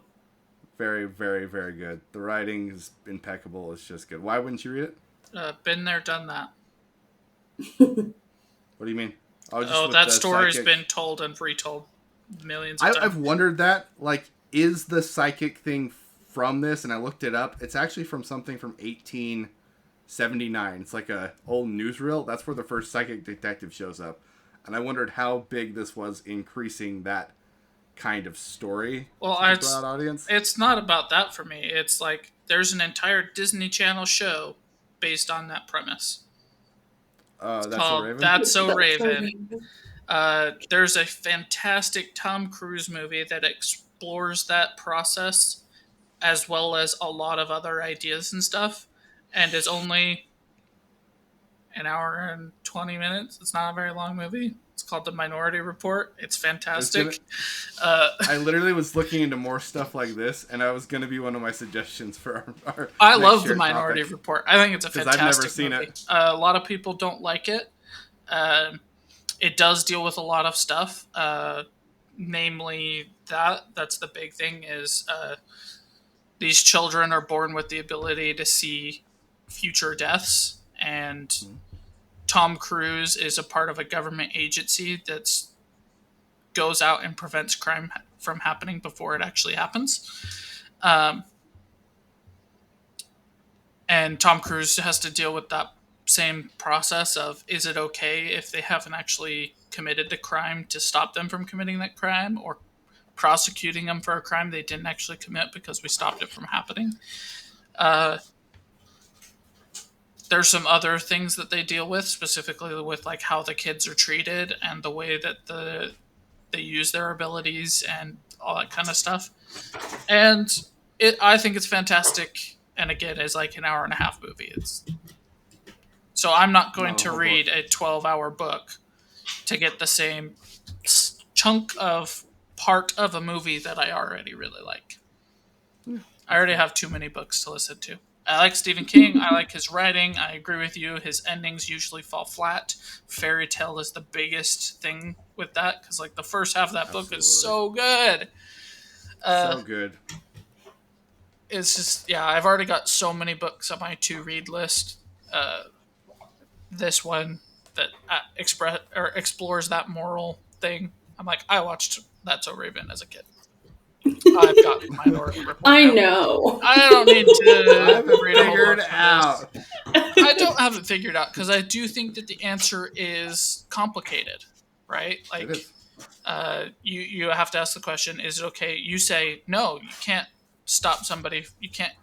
very, very, very good. The writing is impeccable. It's just good. Why wouldn't you read it? Been there, done that. What do you mean? Oh, with that the story's psychic... been told and retold millions of times. I've wondered that. Like, is the psychic thing from this? And I looked it up. It's actually from something from 1879. It's like a old newsreel. That's where the first psychic detective shows up. And I wondered how big this was increasing that kind of story to the broad audience. It's not about that for me. It's like there's an entire Disney Channel show based on that premise. That's called So Raven? That's So Raven. There's a fantastic Tom Cruise movie that explores that process as well as a lot of other ideas and stuff, and is only an hour and 20 minutes. It's not a very long movie. It's called The Minority Report. It's fantastic. I literally was looking into more stuff like this, and I was going to be one of my suggestions for our I next love The shared Minority topic. Report. I think it's a fantastic I've never seen movie. it. A lot of people don't like it. It does deal with a lot of stuff, namely that's the big thing is these children are born with the ability to see future deaths, and Tom Cruise is a part of a government agency that goes out and prevents crime from happening before it actually happens. And Tom Cruise has to deal with that same process of, is it okay if they haven't actually committed the crime to stop them from committing that crime, or prosecuting them for a crime they didn't actually commit because we stopped it from happening. There's some other things that they deal with, specifically with like how the kids are treated and the way that they use their abilities and all that kind of stuff. And I think it's fantastic. And again, it's like an hour and a half movie. So I'm not going to read a 12-hour book to get the same chunk of part of a movie that I already really like. I already have too many books to listen to. I like Stephen King. I like his writing. I agree with you. His endings usually fall flat. Fairy tale is the biggest thing with that, because like the first half of that book is so good. So good. It's just, yeah, I've already got so many books on my to-read list. This one that explores that moral thing. I'm like, I watched That's So Raven as a kid. I've got Minority Report. I know. I don't need to read a whole bunch out. I don't have it figured out because I do think that the answer is complicated, right? Like, you have to ask the question: is it okay? You say no. You can't stop somebody. You can't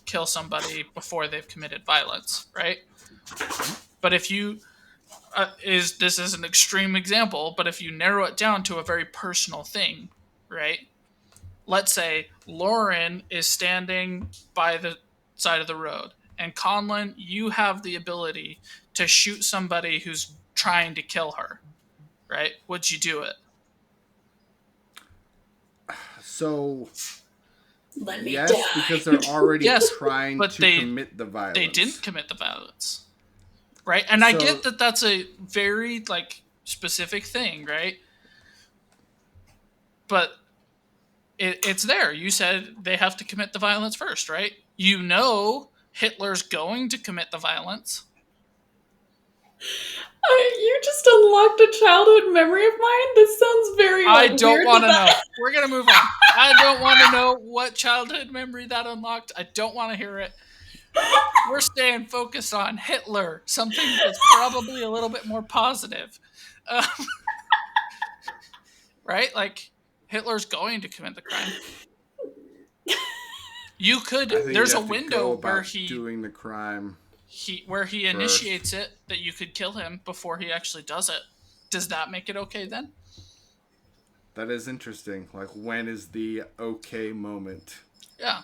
kill somebody before they've committed violence, right? But if you this is an extreme example, but if you narrow it down to a very personal thing, right? Let's say Lauren is standing by the side of the road, and Conlon, you have the ability to shoot somebody who's trying to kill her, right? Would you do it? So, Let me yes, die. because they're already trying to commit the violence. They didn't commit the violence, right? And I get that that's a very like specific thing, right? But it's there. You said they have to commit the violence first, right? You know Hitler's going to commit the violence. You just unlocked a childhood memory of mine. This sounds very I don't want to know. that. We're going to move on. I don't want to know what childhood memory that unlocked. I don't want to hear it. We're staying focused on Hitler, something that's probably a little bit more positive. Right? Like, Hitler's going to commit the crime. You could. There's a window where he doing the crime. Where he initiates it, that you could kill him before he actually does it. Does that make it okay then? That is interesting. Like, when is the okay moment? Yeah.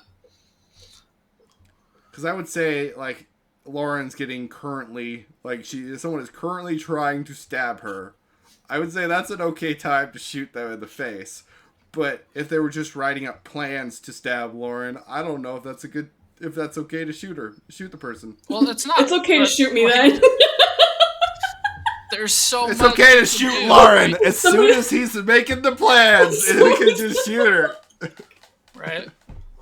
Because I would say, like, Lauren's getting currently, like, someone is currently trying to stab her. I would say that's an okay time to shoot them in the face. But if they were just writing up plans to stab Lauren, I don't know if that's okay to shoot the person. Well, it's not. It's okay to shoot me then. There's so It's much okay to shoot do. Lauren as soon as he's making the plans. We can just shoot her. Right?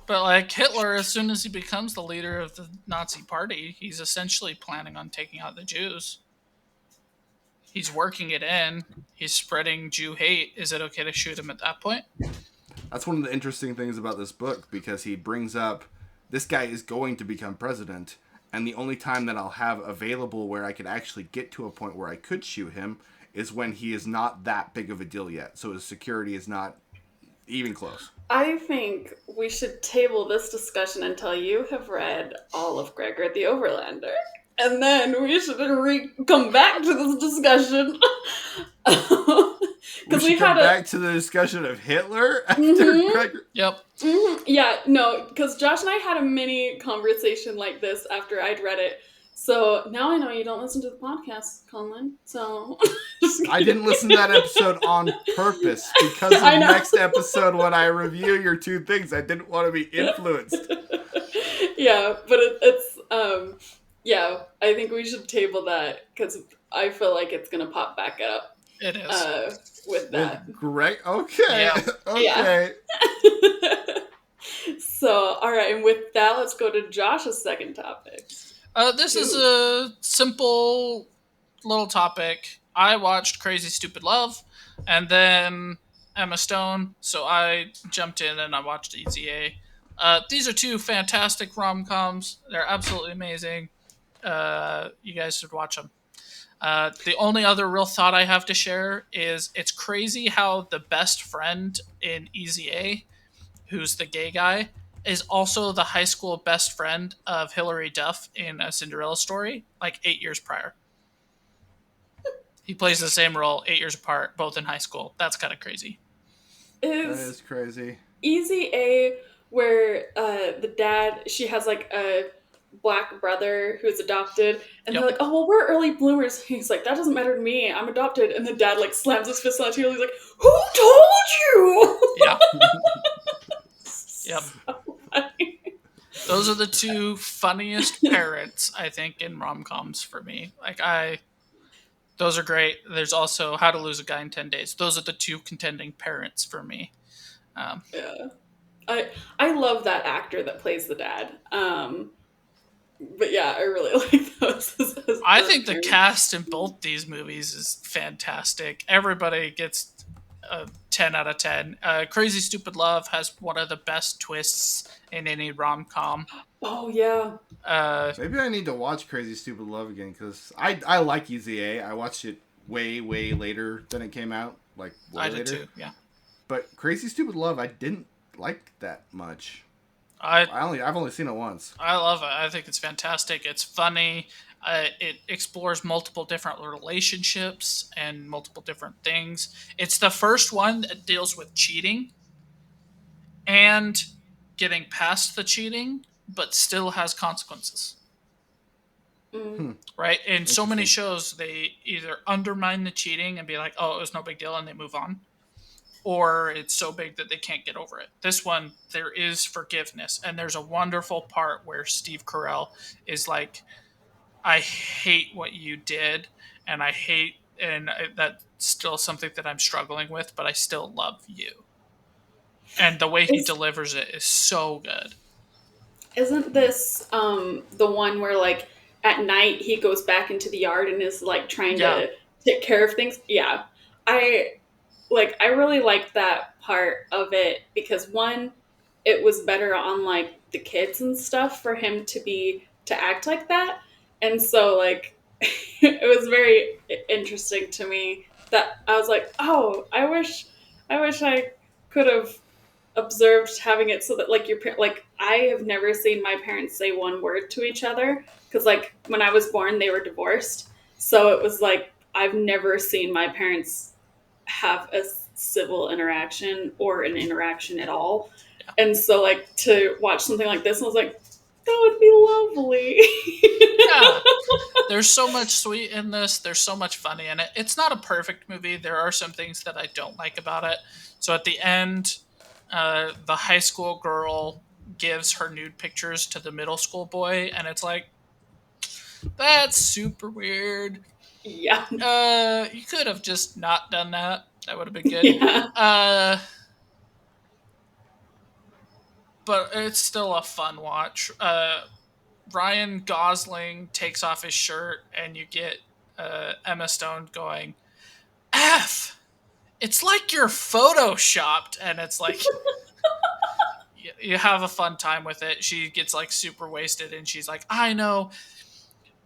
But like Hitler, as soon as he becomes the leader of the Nazi party, he's essentially planning on taking out the Jews. He's working it in. He's spreading Jew hate. Is it okay to shoot him at that point? That's one of the interesting things about this book, because he brings up this guy is going to become president, and the only time that I'll have available where I could actually get to a point where I could shoot him is when he is not that big of a deal yet. So his security is not even close. I think we should table this discussion until you have read all of Gregor the Overlander. And then we should come back to this discussion. We should come back to the discussion of Hitler after Gregor. Yep. Yeah, no, because Josh and I had a mini conversation like this after I'd read it. So now I know you don't listen to the podcast, Colin. So I didn't listen to that episode on purpose because of the next episode when I review your two things. I didn't want to be influenced. Yeah, but it's yeah, I think we should table that because I feel like it's gonna pop back up. It is. With that. Great. Okay. Yeah. Okay. Yeah. So, all right, and with that, let's go to Josh's second topic. This is a simple little topic. I watched Crazy Stupid Love, and then Emma Stone, so I jumped in and I watched Easy A. These are two fantastic rom-coms. They're absolutely amazing. You guys should watch them. The only other real thought I have to share is it's crazy how the best friend in Easy A, who's the gay guy, is also the high school best friend of Hilary Duff in A Cinderella Story, like 8 years prior. He plays the same role 8 years apart, both in high school. That's kind of crazy. That is crazy. Easy A, where the dad, she has like a black brother who's adopted, and they're like, oh, well, we're early bloomers. He's like, that doesn't matter to me. I'm adopted. And the dad like slams his fist on the table. He's like, who told you? Yeah. Yep. So funny. Those are the two funniest parents, I think, in rom-coms for me. Those are great. There's also How to Lose a Guy in 10 Days. Those are the two contending parents for me. Yeah. I love that actor that plays the dad. But yeah, I really like those. I think the cast in both these movies is fantastic. Everybody gets a 10 out of 10. Crazy Stupid Love has one of the best twists in any rom-com. Oh, yeah. Maybe I need to watch Crazy Stupid Love again, because I like Easy A. I watched it way, way later than it came out. Like, way I later. did too, yeah. But Crazy Stupid Love, I didn't like that much. I've only seen it once. I love it. I think it's fantastic. It's funny. It explores multiple different relationships and multiple different things. It's the first one that deals with cheating and getting past the cheating, but still has consequences. Right? In so many shows, they either undermine the cheating and be like, oh, it was no big deal, and they move on. Or it's so big that they can't get over it. This one, there is forgiveness. And there's a wonderful part where Steve Carell is like, I hate what you did, and that's still something that I'm struggling with, but I still love you. And the way he delivers it is so good. Isn't this the one where like at night he goes back into the yard and is like trying to take care of things? Yeah. I really liked that part of it because one, it was better on like the kids and stuff for him to act like that. And so like it was very interesting to me that I was like, oh, I wish I could have observed having it so that like I have never seen my parents say one word to each other because like when I was born they were divorced, so it was like I've never seen my parents have a civil interaction or an interaction at all. And so like to watch something like this, I was like, that would be lovely. Yeah. There's so much sweet in this. There's so much funny in it. It's not a perfect movie. There are some things that I don't like about it. So at the end, the high school girl gives her nude pictures to the middle school boy, and it's like, that's super weird. Yeah. You could have just not done that. That would have been good. Yeah. Uh, but it's still a fun watch. Ryan Gosling takes off his shirt, and you get Emma Stone going, F! It's like you're photoshopped, and it's like you have a fun time with it. She gets like super wasted, and she's like, I know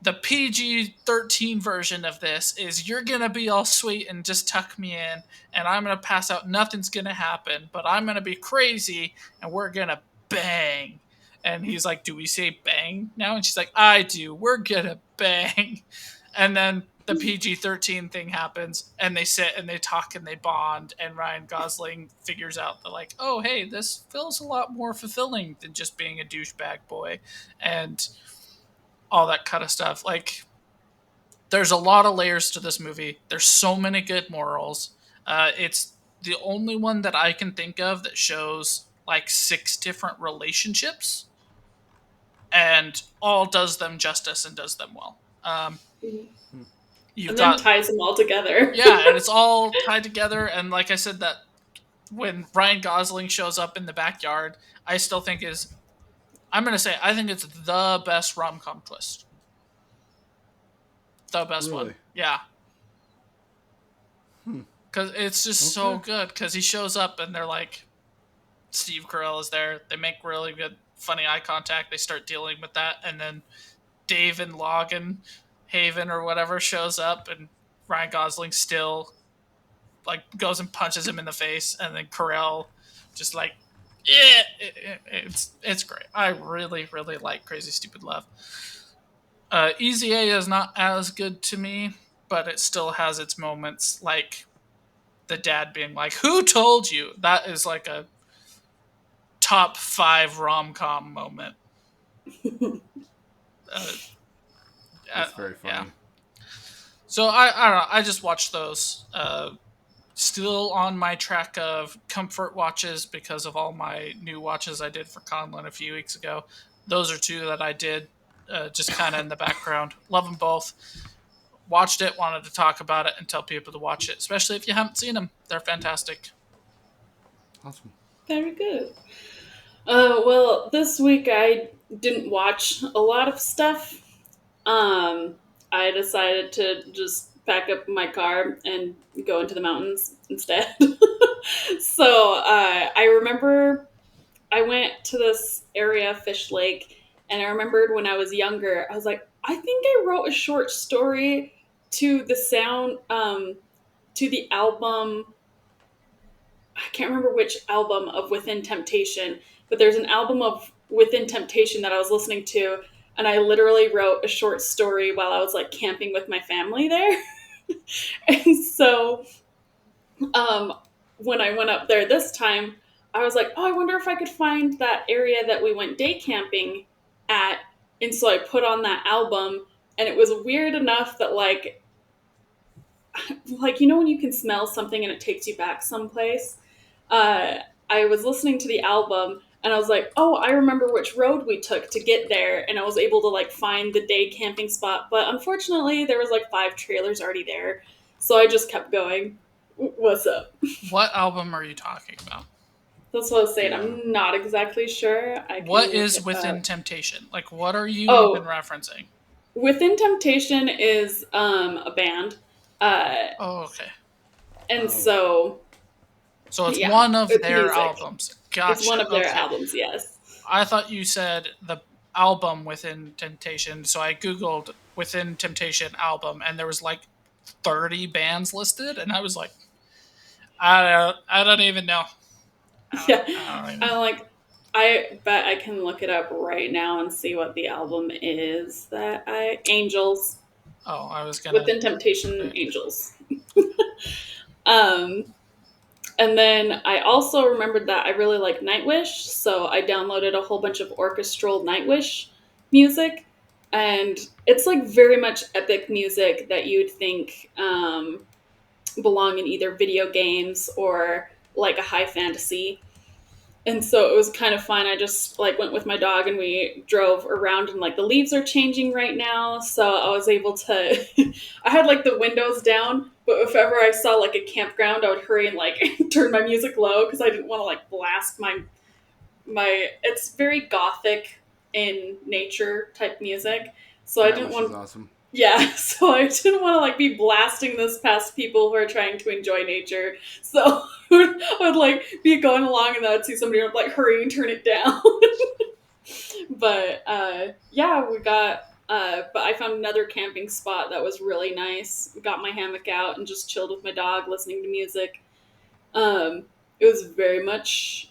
the PG-13 version of this is you're gonna be all sweet and just tuck me in, and I'm gonna pass out. Nothing's gonna happen, but I'm gonna be crazy, and we're gonna bang. And he's like, "Do we say bang now?" And she's like, "I do. We're gonna bang." And then the PG-13 thing happens, and they sit and they talk and they bond. And Ryan Gosling figures out that like, "Oh, hey, this feels a lot more fulfilling than just being a douchebag boy," and all that kind of stuff. Like, there's a lot of layers to this movie. There's so many good morals. It's the only one that I can think of that shows like 6 different relationships and all does them justice and does them well. You've And then got, ties them all together. yeah, and it's all tied together. And like I said, that when Ryan Gosling shows up in the backyard, I still think is, I'm going to say, I think it's the best rom com twist. The best one. Really? Yeah. Because it's just so Okay. good. Because he shows up and they're like, Steve Carell is there. They make really good, funny eye contact. They start dealing with that. And then Dave and Logan Haven or whatever shows up, and Ryan Gosling still like goes and punches him in the face. And then Carell just like, yeah, it's great. I really, really like Crazy Stupid Love. Easy A is not as good to me, but it still has its moments, like the dad being like, "Who told you?" That is like a top 5 rom com moment. Uh, That's very yeah. funny. So I don't know. I just watched those. Still on my track of comfort watches because of all my new watches I did for Conlon a few weeks ago. Those are 2 that I did just kind of in the background. Love them both. Watched it, wanted to talk about it, and tell people to watch it, especially if you haven't seen them. They're fantastic. Awesome. Very good. Well, this week I didn't watch a lot of stuff. Um, I decided to just pack up my car and go into the mountains instead. So I remember I went to this area, Fish Lake, and I remembered when I was younger, I was like, I think I wrote a short story to the to the album. I can't remember which album of Within Temptation, but there's an album of Within Temptation that I was listening to, and I literally wrote a short story while I was like camping with my family there. And so um, when I went up there this time, I was like, oh, I wonder if I could find that area that we went day camping at. And so I put on that album, and it was weird enough that like you know when you can smell something and it takes you back someplace. Uh, I was listening to the album and I was like, oh, I remember which road we took to get there, and I was able to like find the day camping spot. But unfortunately, there was like 5 trailers already there, so I just kept going. What's up? What album are you talking about? That's what I was saying. Yeah. I'm not exactly sure. I can What look is it Within up. Temptation? Like, what are you even Oh, referencing? Within Temptation is a band, uh, Oh, okay. and Oh. so So it's yeah, one of it's their music. albums. It's one Gotcha. of their Okay. albums. Yes. I thought you said the album Within Temptation, so I googled Within Temptation album, and there was like 30 bands listed, and I was like, I don't even know. Yeah, I don't even. I'm like, I bet I can look it up right now and see what the album is that I Angels Oh, I was gonna. Within Temptation Angels. Um, and then I also remembered that I really like Nightwish, so I downloaded a whole bunch of orchestral Nightwish music, and it's like very much epic music that you'd think belong in either video games or like a high fantasy. And so it was kind of fun. I just like went with my dog and we drove around, and like the leaves are changing right now, so I was able to I had like the windows down, but if ever I saw like a campground, I would hurry and like turn my music low because I didn't want to like blast my it's very gothic in nature type music. So I didn't Nightwish is want awesome. yeah, so I didn't want to like be blasting this past people who are trying to enjoy nature. So I would like be going along and then I'd see somebody like hurry and turn it down. But yeah, we got but I found another camping spot that was really nice. Got my hammock out and just chilled with my dog listening to music. Um it was very much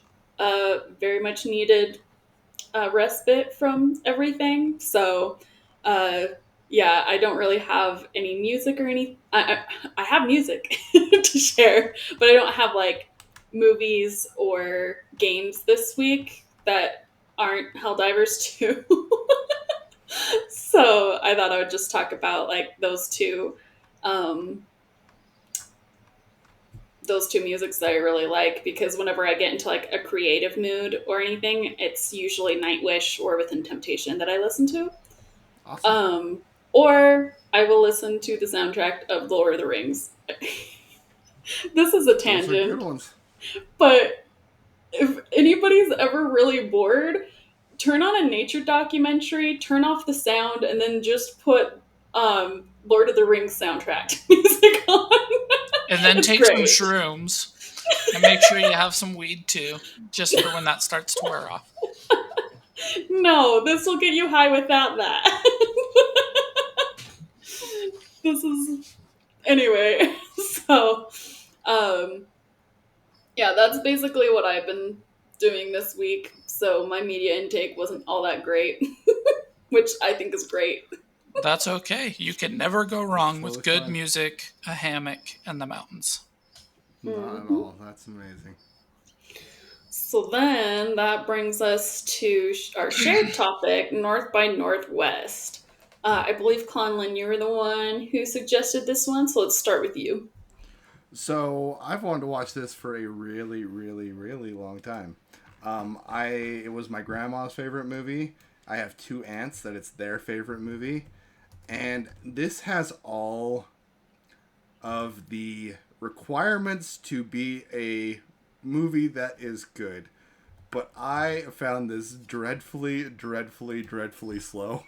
needed respite from everything. So, uh, yeah, I don't really have any music or any. I have music to share, but I don't have like movies or games this week that aren't Helldivers 2. So I thought I would just talk about like um, those two musics that I really like, because whenever I get into like a creative mood or anything, it's usually Nightwish or Within Temptation that I listen to. Awesome. Um, or I will listen to the soundtrack of Lord of the Rings. This is a Those are good tangent, ones. but if anybody's ever really bored, turn on a nature documentary, turn off the sound, and then just put Lord of the Rings soundtrack music on. And then It's take some great. shrooms and make sure you have some weed too, just for when that starts to wear off. No, this will get you high without that. This is anyway. So, um, yeah, that's basically what I've been doing this week. So my media intake wasn't all that great, which I think is great. That's okay. You can never go That's wrong with totally good fine. music, a hammock, and the mountains. Not at Mhm. all. That's amazing. So then that brings us to our shared topic, North by Northwest. I believe, Conlon, you were the one who suggested this one, so let's start with you. So I've wanted to watch this for a really, really, really long time. It was my grandma's favorite movie. I have two aunts that it's their favorite movie, and this has all of the requirements to be a movie that is good. But I found this dreadfully, dreadfully, dreadfully slow.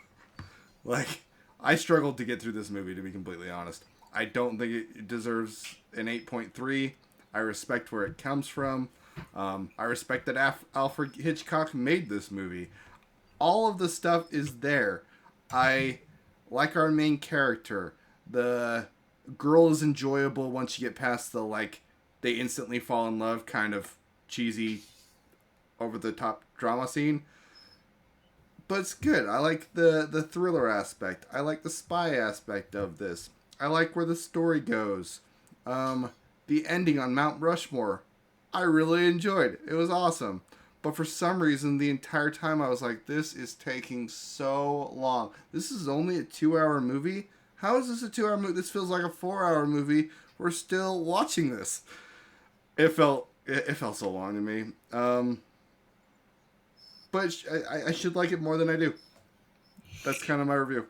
Like, I struggled to get through this movie, to be completely honest. I don't think it deserves an 8.3. I respect where it comes from. I respect that Alfred Hitchcock made this movie. All of the stuff is there. I like our main character. The girl is enjoyable once you get past the, like, they instantly fall in love kind of cheesy, over the top drama scene. But it's good. I like the thriller aspect. I like the spy aspect of this. I like where the story goes. The ending on Mount Rushmore, I really enjoyed. It was awesome. But for some reason, the entire time I was like, this is taking so long. This is only a 2 hour movie? How is this a 2 hour movie? This feels like a 4 hour movie. We're still watching this. It felt so long to me. But I should like it more than I do. That's kind of my review.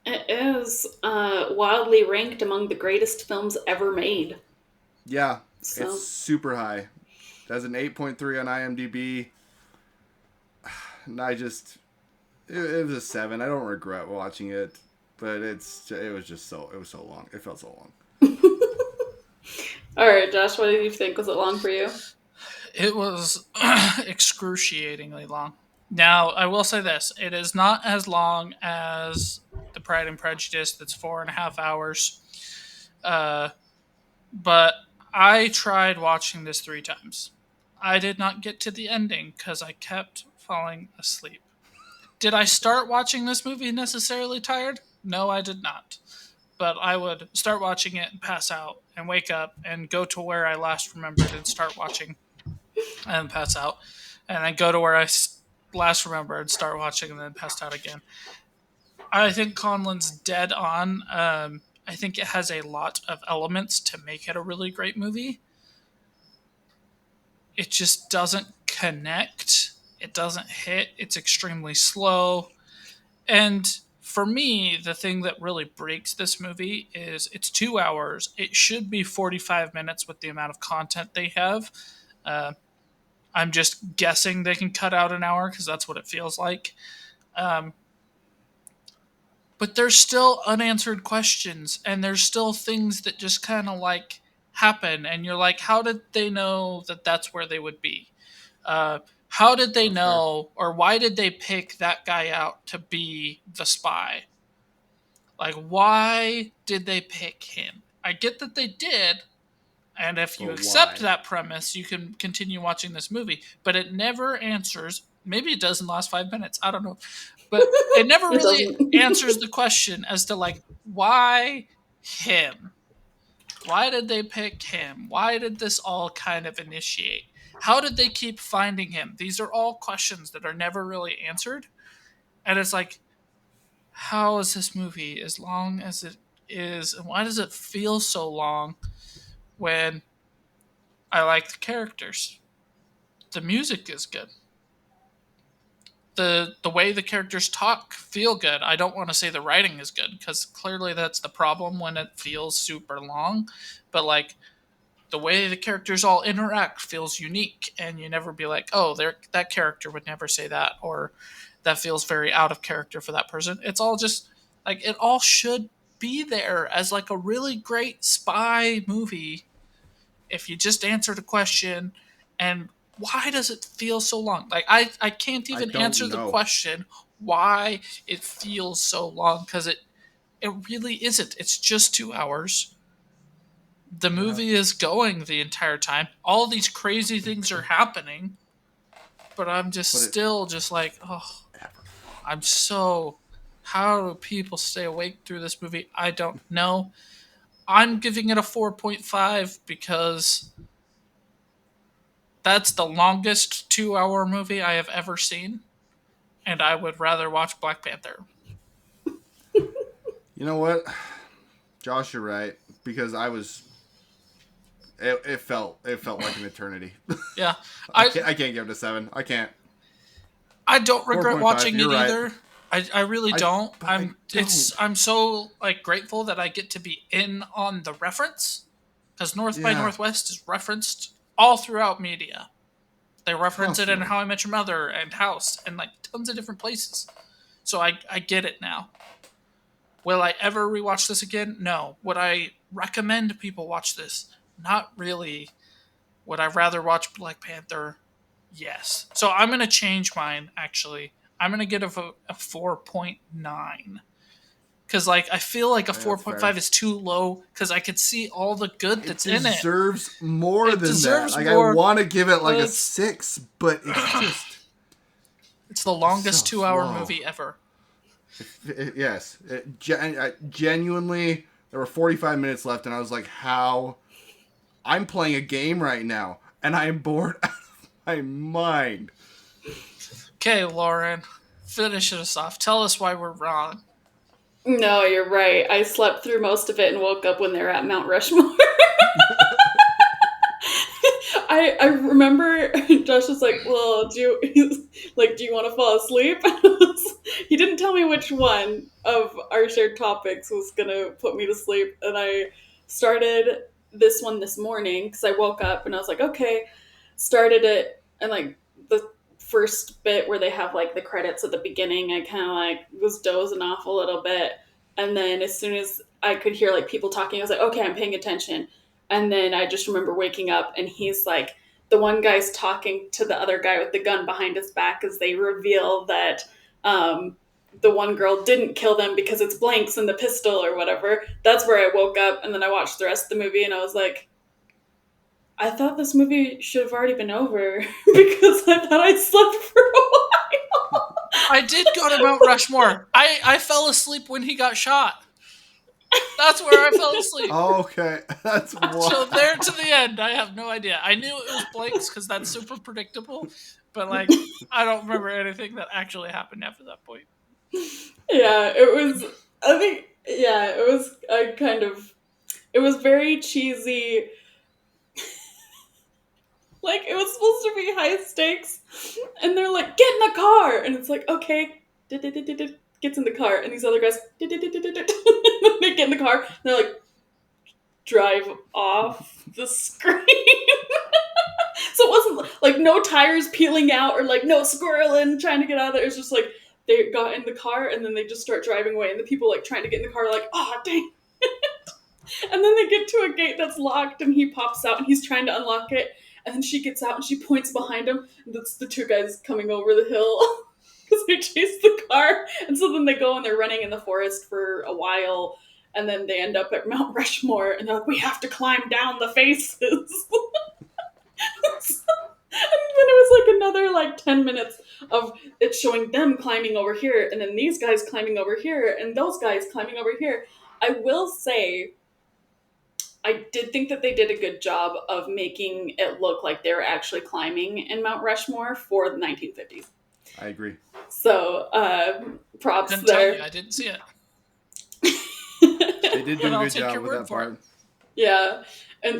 It is wildly ranked among the greatest films ever made. Yeah, it's So, super high. It has an 8.3 on IMDb. And it was a 7. I don't regret watching it, but it was so long. It felt so long. all right, Josh, what did you think? Was it long for you? It was excruciatingly long. Now, I will say this: it is not as long as the Pride and Prejudice. That's 4.5 hours. Uh, but I tried watching this 3 times. I did not get to the ending because I kept falling asleep. Did I start watching this movie necessarily tired? No, I did not. But I would start watching it and pass out and wake up and go to where I last remembered and start watching and pass out. And then go to where I last remembered and start watching and then passed out again. I think Conlon's dead on. I think it has a lot of elements to make it a really great movie. It just doesn't connect. It doesn't hit. It's extremely slow. And for me, the thing that really breaks this movie is it's 2 hours. It should be 45 minutes with the amount of content they have. Uh, I'm just guessing they can cut out an hour because that's what it feels like. Um, but there's still unanswered questions, and there's still things that just kind of like happen, and you're like, how did they know that that's where they would be? Uh, how did they That's fair. know, or why did they pick that guy out to be the spy? Like, why did they pick him? I get that they did, and if you But accept why? that premise, you can continue watching this movie. But it never answers. Maybe it does in the last 5 minutes. I don't know. But it never It really doesn't. answers the question as to, like, why him? Why did they pick him? Why did this all kind of initiate? How did they keep finding him? These are all questions that are never really answered. And it's like, how is this movie as long as it is? And why does it feel so long when I like the characters? The music is good. The way the characters talk feel good. I don't want to say the writing is good because clearly that's the problem when it feels super long. But like the way the characters all interact feels unique, and you never be like, oh, that character would never say that, or that feels very out of character for that person. It's all just like it all should be there as like a really great spy movie if you just answered a question. And why does it feel so long? Like I can't I even don't answer the know. question why it feels so long because it really isn't. It's just 2 hours. The Yeah. movie is going the entire time. All these crazy things are happening, but I'm just But it still just like, oh, ever. I'm so. How do people stay awake through this movie? I don't know. I'm giving it a 4.5 because that's the longest 2 hour movie I have ever seen, and I would rather watch Black Panther. You know what, Josh, you're right because I was. It felt like an eternity. Yeah, I I can't give it a 7. I can't. I don't regret 4.5. watching You're it right. either. I really I don't. but I don't. I'm so like grateful that I get to be in on the reference because North by Yeah, Northwest is referenced all throughout media. They reference it in constantly. How I Met Your Mother and House and like tons of different places. So I get it now. Will I ever rewatch this again? No. Would I recommend people watch this? Not really. Would I rather watch Black Panther? Yes. So I'm going to change mine, actually. I'm going to get a 4.9. Because, like, I feel like a I think that's fair. 4.5 is too low because I could see all the good It that's in it. deserves more It than that. deserves Like I more, want to give it like but a 6, but it's just it's the it's so longest 2 hour slow. movie ever. Yes, genuinely, there were 45 minutes left, and I was like, "How? I'm playing a game right now, and I am bored out of my mind." Okay, Lauren, finish us off. Tell us why we're wrong. No, you're right. I slept through most of it and woke up when they were at Mount Rushmore. I remember Josh was like, "Well, do you want to fall asleep?" He didn't tell me which one of our shared topics was gonna put me to sleep, and I started this one this morning because I woke up and I was like, "Okay." Started it, and like the first bit where they have like the credits at the beginning, I kind of like was dozing off a little bit, and then as soon as I could hear like people talking, I was like, "Okay, I'm paying attention." And then I just remember waking up and he's like, the one guy's talking to the other guy with the gun behind his back as they reveal that the one girl didn't kill them because it's blanks in the pistol or whatever. That's where I woke up, and then I watched the rest of the movie and I was like, I thought this movie should have already been over because I thought I slept for a while. I did go to Mount Rushmore. I fell asleep when he got shot. That's where I fell asleep. Okay, that's So why. there to the end, I have no idea. I knew it was blanks because that's super predictable, but like I don't remember anything that actually happened after that point. Yeah, it was, I think, yeah, it was, I kind of, it was very cheesy. Like, it was supposed to be high stakes. And they're like, get in the car. And it's like, okay. Gets in the car. And these other guys, they get in the car. And they're like, drive off the screen. So it wasn't like no tires peeling out or like no squirreling trying to get out of there. It was just like they got in the car and then they just start driving away. And the people like trying to get in the car are like, oh, dang. And then they get to a gate that's locked and he pops out and he's trying to unlock it. And then she gets out and she points behind him. And that's the two guys coming over the hill because they chase the car. And so then they go and they're running in the forest for a while. And then they end up at Mount Rushmore and they're like, we have to climb down the faces. And then it was like another like 10 minutes of it showing them climbing over here and then these guys climbing over here and those guys climbing over here. I will say I did think that they did a good job of making it look like they were actually climbing in Mount Rushmore for the 1950s. I agree. So props Couldn't there. tell you. I didn't see it. They did do But a I'll good take job your with word that for it. part. Yeah,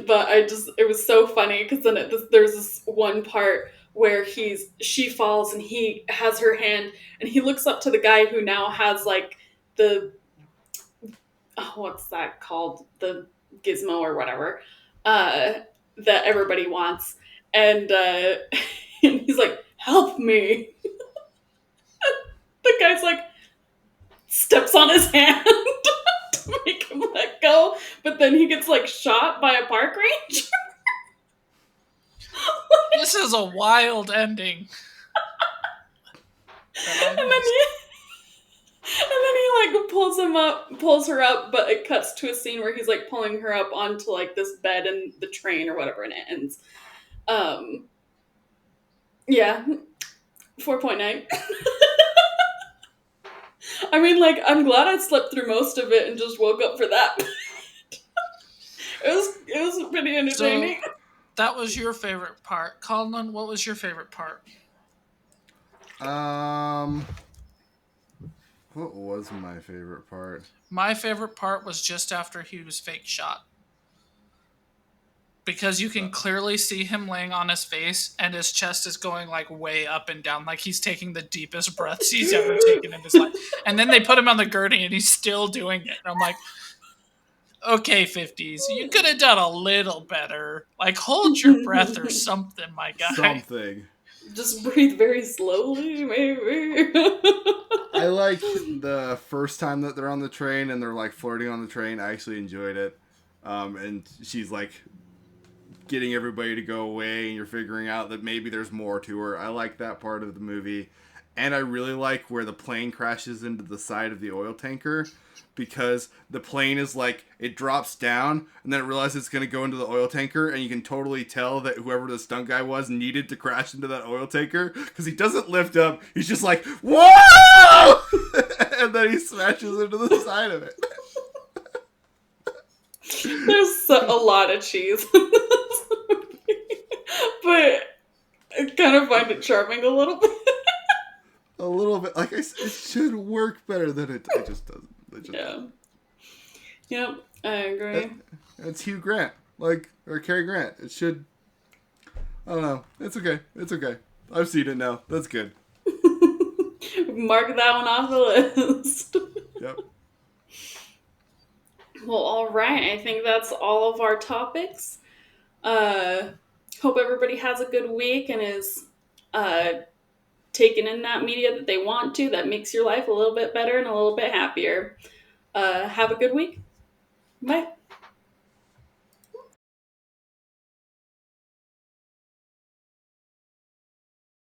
but it was so funny because then there's this one part where she falls and he has her hand and he looks up to the guy who now has like the what's that called, the gizmo or whatever that everybody wants, and and he's like, help me. The guy's like steps on his hand to make him let go, but then he gets like shot by a park ranger. This is a wild ending. And then he like pulls her up, but it cuts to a scene where he's like pulling her up onto like this bed in the train or whatever, and it ends. Yeah, 4.9. I mean, like, I'm glad I slept through most of it and just woke up for that. It was pretty entertaining. So that was your favorite part. Colin, what was your favorite part? What was my favorite part? My favorite part was just after he was fake shot. Because you can clearly see him laying on his face and his chest is going like way up and down, like he's taking the deepest breaths he's ever taken in his life. And then they put him on the gurney and he's still doing it. And I'm like, okay, 50s, you could have done a little better. Like, hold your breath or something, my guy. Something. Just breathe very slowly, maybe. I like the first time that they're on the train and they're like flirting on the train. I actually enjoyed it. And she's like getting everybody to go away and you're figuring out that maybe there's more to her. I like that part of the movie. And I really like where the plane crashes into the side of the oil tanker, because the plane is like, it drops down and then it realizes it's going to go into the oil tanker, and you can totally tell that whoever the stunt guy was needed to crash into that oil tanker because he doesn't lift up. He's just like, whoa! And then he smashes into the side of it. There's a lot of cheese in this movie. But I kind of find it charming a little bit. A little bit. Like I said, it should work better than it just doesn't. It just doesn't. Yep, I agree. It's Hugh Grant, or Cary Grant. It should. I don't know. It's okay. It's okay. I've seen it now. That's good. Mark that one off the list. Yep. Well, all right. I think that's all of our topics. Hope everybody has a good week and is taking in that media that they want to, that makes your life a little bit better and a little bit happier. Have a good week. Bye.